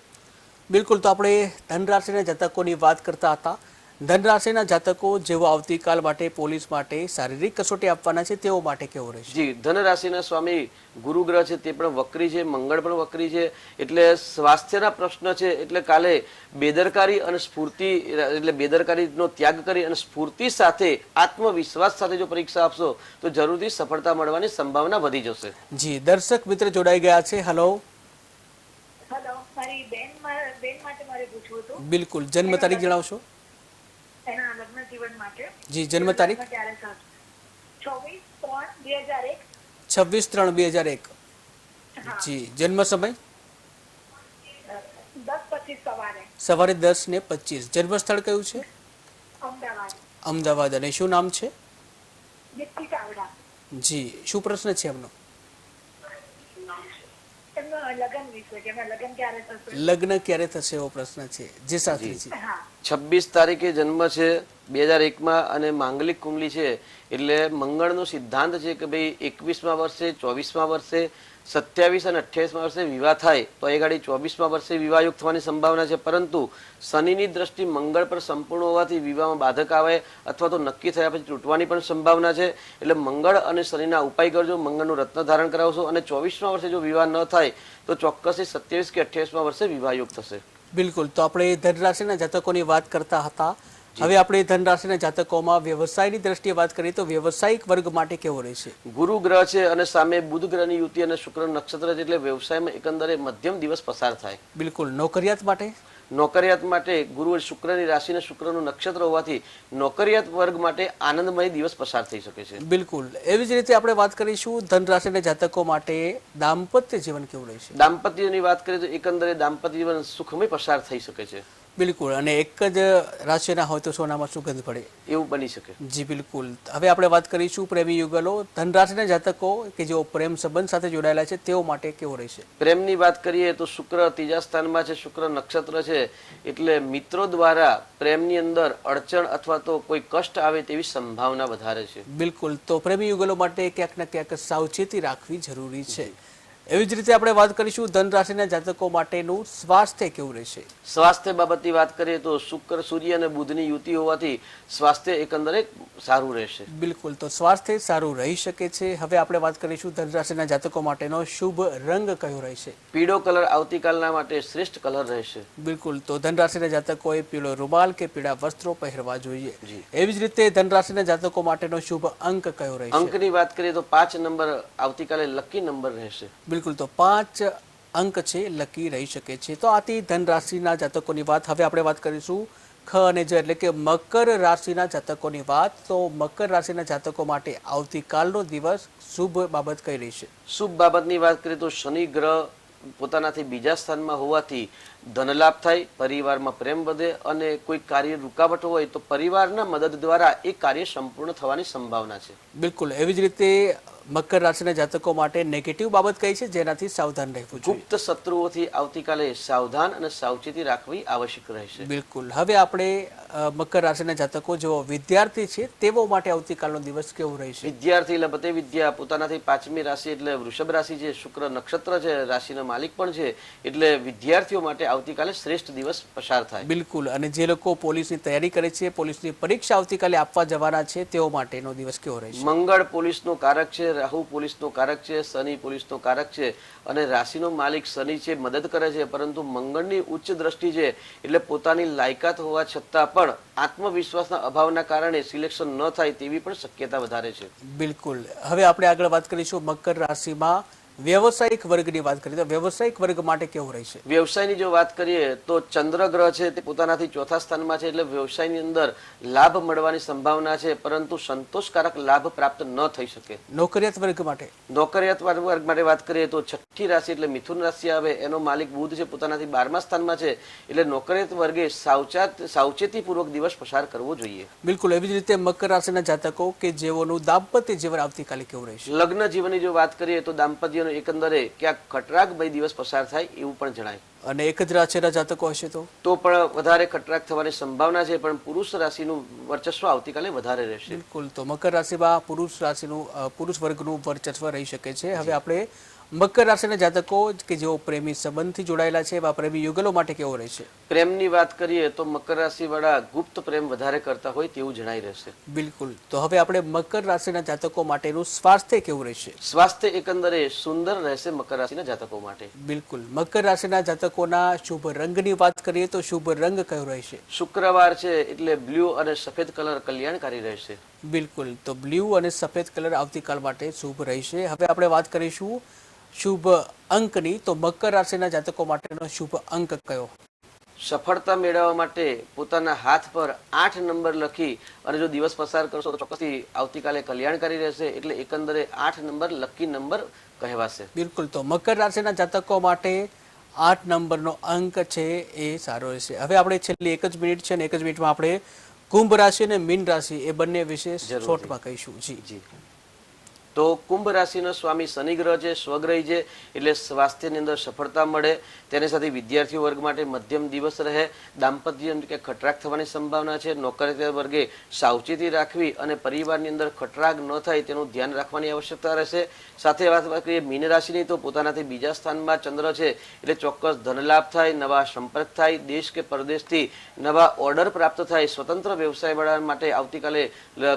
બિલકુલ. તો આપણે ધનરાશિના જાતકોની વાત કરતા હતા. ધનરાશિના જાતકો જેઓ આવતીકાલ માટે પોલીસ માટે શારીરિક કસોટી આપવાના છે તેઓ માટે કેવો રહેશે? જી, ધન રાશિના સ્વામી ગુરુ ગ્રહ છે તે પણ વક્રી છે, મંગળ પણ વક્રી છે. એટલે સ્વાસ્થ્યના પ્રશ્ન છે. એટલે કાલે બેદરકારી અને સ્ફૂર્તિ એટલે બેદરકારીનો ત્યાગ કરી અને સ્ફૂર્તિ સાથે આત્મવિશ્વાસ સાથે જો પરીક્ષા આપશો તો જરૂરથી સફળતા મળવાની સંભાવના વધી જશે. જી, દર્શક મિત્ર જોડાઈ ગયા છે. હેલો. હેલો, મારી બેન માટે મારે પૂછવું હતું. બિલકુલ. જન્મ તારીખ જણાવશો? એના લગ્ન જીવન માટે. જી, જન્મ તારીખ? 26/3/2001. 26/3/2001. જી, જન્મ સમય? 10:25 સવારે. સવારે 10:25. જન્મ સ્થળ કયું છે? અમદાવાદ. અમદાવાદ. અને શું નામ છે? દીપ્તિ ચાવડા. જી, શું પ્રશ્ન છે એમનો? એમનો લગ્ન વિશે કે એમના લગ્ન ક્યારે થશે? લગ્ન ક્યારે થશે એવો પ્રશ્ન છે. જી શાસ્ત્રીજી. હા. 26 તારીખે જન્મ છે 2001માં અને માંગલિક કુંડલી છે. એટલે મંગળનો સિદ્ધાંત છે કે ભાઈ 21મા વર્ષે, 24મા વર્ષે, 27 અને 28મા વર્ષે વિવાહ થાય તો એ ગાડી 24મા વર્ષે વિવાહયુક્ત થવાની સંભાવના છે. પરંતુ શનિની દ્રષ્ટિ મંગળ પર સંપૂર્ણ હોવાથી વિવાહમાં બાધક આવે અથવા તો નક્કી થયા પછી તૂટવાની પણ સંભાવના છે. એટલે મંગળ અને શનિના ઉપાય કરજો. મંગળનું રત્ન ધારણ કરાવશો અને 24મા વર્ષે જો વિવાહ ન થાય તો ચોક્કસથી 27 કે 28મા વર્ષે વિવાહયુક્ત થશે. બિલકુલ. તો આપણે ધનરાશિના જાતકોની વાત કરતા હતા. હવે આપણે ધનરાશિના જાતકોમાં વ્યવસાયની દ્રષ્ટિએ વાત કરીએ તો વ્યવસાયિક વર્ગ માટે કેવો રહેશે? ગુરુ ગ્રહ છે અને સામે બુધ ગ્રહની યુતિ અને શુક્ર નક્ષત્ર છે. એટલે વ્યવસાયમાં એકંદરે મધ્યમ દિવસ પસાર થાય. બિલકુલ. નોકરિયાત માટે? નોકરિયાત માટે ગુરુ શુક્રની રાશિ અને શુક્રનું નક્ષત્ર હોવાથી નોકરિયાત વર્ગ માટે આનંદમય દિવસ પસાર થઈ શકે છે. બિલકુલ. એવી જ રીતે આપણે વાત કરીશું ધનરાશિના જાતકો માટે દાંપત્ય જીવન કેવું રહેશે? દાંપત્યની વાત કરીએ તો એકંદરે દાંપત્ય જીવન સુખમય પસાર થઈ શકે છે. બિલકુલ. અને એક જ રાશિના હોય તો સોનામાં સુગંધ પડે એવું બની શકે. જી બિલકુલ. હવે આપણે વાત કરીશું પ્રેમી યુગલો. ધનરાશિના જાતકો કે જેઓ પ્રેમ સંબંધ સાથે જોડાયેલા છે તેઓ માટે કેવો રહેશે? પ્રેમની વાત કરીએ તો શુક્ર ત્રીજા સ્થાનમાં છે, શુક્ર નક્ષત્ર છે. એટલે મિત્રો દ્વારા પ્રેમની અંદર અડચણ અથવા તો કોઈ કષ્ટ આવે તેવી સંભાવના વધારે છે. બિલકુલ. તો પ્રેમી યુગલો માટે ક્યાંક ને ક્યાંક સાવચેતી રાખવી જરૂરી છે. એવી જ રીતે આપણે વાત કરીશું ધનરાશિના જાતકો માટેનું સ્વાસ્થ્ય કેવું રહેશે? સ્વાસ્થ્ય બાબતની વાત કરીએ તો શુક્ર, સૂર્ય અને બુધની યુતિ હોવાથી સ્વાસ્થ્ય એકંદરે સારું રહેશે. બિલકુલ. તો સ્વાસ્થ્ય સારું રહી શકે છે. હવે આપણે વાત કરીશું ધનરાશિના જાતકો માટેનો શુભ રંગ કયો રહેશે? પીળો કલર આવતીકાલના માટે શ્રેષ્ઠ કલર રહેશે. બિલકુલ. તો ધનરાશિના જાતકોએ પીળો રૂમાલ કે પીળા વસ્ત્રો પહેરવા જોઈએ. એવી જ રીતે ધનરાશિના જાતકો માટેનો શુભ અંક કયો રહેશે? અંકની વાત કરીએ તો 5 નંબર આવતીકાલે લકી નંબર રહેશે. બિલકુલ. તો 5 અંક છે લકી રહી શકે છે. તો આથી ધનરાશિના જાતકોની વાત. હવે આપણે વાત કરીશું ખ અને જ એટલે કે મકર રાશિના જાતકોની વાત. તો મકર રાશિના જાતકો માટે આવતીકાલનો દિવસ શુભ બાબત કઈ રહેશે? શુભ બાબતની વાત કરીએ તો શનિ ગ્રહ પોતાનાથી બીજા સ્થાનમાં હોવાથી ધનલાભ થાય, પરિવારમાં પ્રેમ વધે અને કોઈ કાર્ય રૂકાવટ હોય તો પરિવારના મદદ દ્વારા એ કાર્ય સંપૂર્ણ થવાની સંભાવના છે. બિલકુલ. એવી જ રીતે મકર રાશિના જાતકો માટે નેગેટિવ બાબત કઈ છે જેનાથી સાવધાન રહેવું જોઈએ? ગુપ્ત શત્રુઓથી આવતીકાલે સાવધાન અને સાવચેતી રાખવી આવશ્યક રહેશે. બિલકુલ. હવે આપણે મકર રાશિના જાતકો જેઓ વિદ્યાર્થી છે તેઓ માટે આવતીકાલનો દિવસ કેવો રહેશે? વિદ્યાર્થી લબતે વિદ્યા પોતાનાથી 5મી રાશિ એટલે વૃષભ રાશિ છે, શુક્ર નક્ષત્ર છે, રાશિનો માલિક પણ છે. એટલે વિદ્યાર્થીઓ માટે આવતીકાલે શ્રેષ્ઠ દિવસ પસાર થાય. બિલકુલ. અને જે લોકો પોલીસની તૈયારી કરે છે, પોલીસની પરીક્ષા આવતીકાલે આપવા જવાના છે તેઓ માટેનો દિવસ કેવો રહેશે? મંગળ પોલીસનો કારક છે, રાહુ પોલીસનો કારક છે, શનિ પોલીસનો કારક છે અને રાશિનો માલિક શનિ છે મદદ કરે છે. પરંતુ મંગળની ઉચ્ચ દ્રષ્ટિ છે એટલે પોતાની લાયકાત હોવા છતાં પણ આત્મવિશ્વાસના અભાવના કારણે સિલેક્શન ન થાય તેવી પણ શક્યતા વધારે છે. બિલકુલ. હવે આપણે આગળ વાત કરીશું મકર રાશિમાં વ્યવસાયિક વર્ગની વાત કરીએ તો વ્યવસાયિક વર્ગ માટે કેવું રહેશે? વ્યવસાયની જો વાત કરીએ તો ચંદ્ર ગ્રહ છે તે પોતાનાથી ચોથા સ્થાનમાં છે, એટલે વ્યવસાયની અંદર લાભ મળવાની સંભાવના છે, પરંતુ સંતોષકારક લાભ પ્રાપ્ત ન થઈ શકે. નોકરિયાત વર્ગ માટે? નોકરિયાત વર્ગ માટે વાત કરીએ તો છઠ્ઠી રાશિ એટલે મિથુન રાશિ આવે, એનો માલિક બુધ છે, પોતાનાથી 12મા સ્થાનમાં છે, એટલે નોકરિયાત વર્ગે સાવચેતીપૂર્વક દિવસ પસાર કરવો જોઈએ. બિલકુલ. એવી જ રીતે મકર રાશિના જાતકો કે જેઓનું દાંપત્ય જીવન આવતીકાલે કેવું રહેશે? લગ્ન જીવનની જો વાત કરીએ તો દાંપત્યનો એકંદરે ક્યાંક ખટરાગભાઈ દિવસ પસાર થાય એવું પણ જણાય. અને એક જ રાશિના જાતકો હશે તો પણ વધારે ખટરાગ થવાની સંભાવના છે, પણ પુરુષ રાશિનું વર્ચસ્વ આવતીકાલે વધારે રહેશે. બિલકુલ. તો મકર રાશિમાં પુરુષ વર્ગનું વર્ચસ્વ રહી શકે છે. હવે આપણે મકર રાશિના જાતકો કે જેઓ પ્રેમી સંબંધથી જોડાયેલા છે એવા પ્રેમી યુગલો માટે કેવો રહેશે? પ્રેમની વાત કરીએ તો મકર રાશિ વાળા ગુપ્ત પ્રેમ વધારે કરતા હોય તેવું જણાઈ રહેશે. બિલકુલ. તો હવે આપણે મકર રાશિના જાતકો માટેનું સ્વાસ્થ્ય કેવું રહેશે? સ્વાસ્થ્ય એકંદરે સુંદર રહેશે મકર રાશિના જાતકો માટે. બિલકુલ. મકર રાશિના જાતકોના શુભ રંગની વાત કરીએ તો શુભ રંગ કયો રહેશે? શુક્રવાર છે એટલે બ્લુ અને સફેદ કલર કલ્યાણકારી રહેશે. બિલકુલ. તો બ્લુ અને સફેદ કલર આવતીકાલ માટે શુભ રહેશે. હવે આપણે વાત કરીશું શુભ અંકની. તો મકર રાશિના જાતકો માટેનો શુભ અંક કયો? સફળતા મેળવવા માટે પોતાના હાથ પર 8 નંબર લખી અને જો દિવસ પસાર કરશો તો ચોક્કસથી આવતીકાલે કલ્યાણકારી રહેશે, એટલે એકંદરે 8 નંબર લકી નંબર કહેવાશે. બિલકુલ. તો મકર રાશિના જાતકો માટે 8 નંબરનો અંક છે એ સારો રહેશે. હવે આપણે છેલ્લી 1 જ મિનિટ છે અને 1 જ મિનિટમાં આપણે કુંભ રાશિ અને મીન રાશિ એ બંને વિશે શોર્ટમાં કહીશું. જી. તો કુંભ રાશિનો સ્વામી શનિ ગ્રહ છે, સ્વગ્રહી છે, એટલે સ્વાસ્થ્યની અંદર સફળતા મળે. તેની સાથે વિદ્યાર્થીઓ વર્ગ માટે મધ્યમ દિવસ રહે. દાંપત્ય કે ખટરાગ થવાની સંભાવના છે. નોકરિયાત વર્ગે સાવચેતી રાખવી અને પરિવારની અંદર ખટરાગ ન થાય તેનું ધ્યાન રાખવાની આવશ્યકતા રહેશે. સાથે વાત કરીએ મીન રાશિની તો પોતાનાથી બીજા સ્થાનમાં ચંદ્ર છે, એટલે ચોક્કસ ધનલાભ થાય, નવા સંપર્ક થાય, દેશ કે પરદેશથી નવા ઓર્ડર પ્રાપ્ત થાય. સ્વતંત્ર વ્યવસાય માટે આવતીકાલે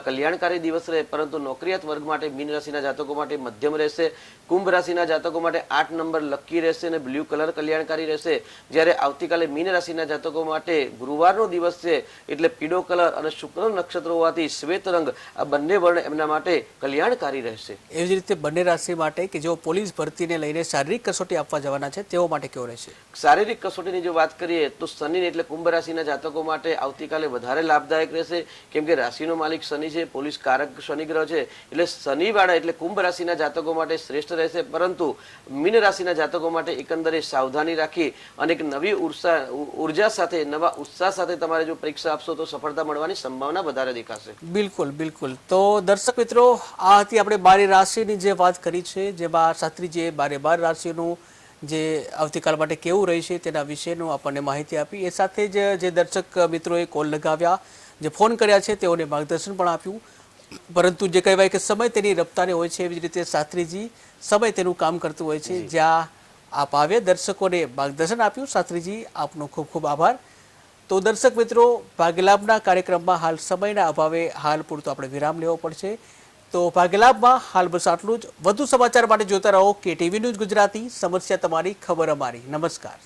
કલ્યાણકારી દિવસ રહે, પરંતુ નોકરિયાત વર્ગ માટે મીન રાશિના જાતકો માટે મધ્યમ રહેશે. કુંભ રાશિના જાતકો માટે 8 નંબર લકી રહેશે અને બ્લુ કલર કલ્યાણકારી રહેશે. જ્યારે આવતીકાલે મીન રાશિના જાતકો માટે ગુરુવારનો દિવસ છે, એટલે પીળો કલર અને શુક્ર નક્ષત્ર હોવાથી શ્વેત રંગ આ બંને વર્ણ એમના માટે કલ્યાણકારી રહેશે. એવી જ રીતે બંને રાશિ માટે કે જેઓ પોલીસ ભરતીને લઈને શારીરિક કસોટી આપવા જવાના છે તેઓ માટે કેવો રહેશે? શારીરિક કસોટીની જો વાત કરીએ તો શનિ એટલે કુંભ રાશિના જાતકો માટે આવતીકાલે વધારે લાભદાયક રહેશે, કેમ કે રાશિનો માલિક શનિ છે, પોલીસ કારક શનિ ગ્રહ છે, એટલે શનિવાળા એટલે કુંભ રાશિના જાતકો માટે શ્રેષ્ઠ રહેશે. પરંતુ મીન રાશિના જાતકો માટે એકંદરે સાવધાની રાખી અને એક નવી ઉર્જા સાથે, નવા ઉત્સાહ સાથે તમારે જો પરીક્ષા આપશો તો સફળતા મળવાની સંભાવના વધારે દેખાશે. બિલકુલ. તો દર્શક મિત્રો, આ હતી આપણે 12 રાશિની જે વાત કરી છે, જેમાં શાસ્ત્રીજીએ 12 રાશિઓનું જે આવતીકાલ માટે કેવું રહેશે તેના વિશેનું આપણને માહિતી આપી. એ સાથે જ જે દર્શક મિત્રોએ કોલ લગાવ્યા, જે ફોન કર્યા છે તેઓને માર્ગદર્શન પણ આપ્યું. પરંતુ જે કહેવાય કે સમય તેની રફતારે હોય છે, એવી જ રીતે શાસ્ત્રીજી સમય તેનું કામ કરતું હોય છે. જ્યાં આપ આવ્યા દર્શકોને માર્ગદર્શન આપ્યું, શાસ્ત્રીજી આપનો ખૂબ ખૂબ આભાર. તો દર્શક મિત્રો, ભાગ્યલાભના કાર્યક્રમમાં હાલ સમયના અભાવે હાલ પૂરતો આપણે વિરામ લેવો પડશે. તો ભાગ્યલાભમાં હાલ બસ આટલું જ. વધુ સમાચાર માટે જોતા રહો KTV ન્યૂઝ ગુજરાતી. સમસ્યા તમારી, ખબર અમારી. નમસ્કાર.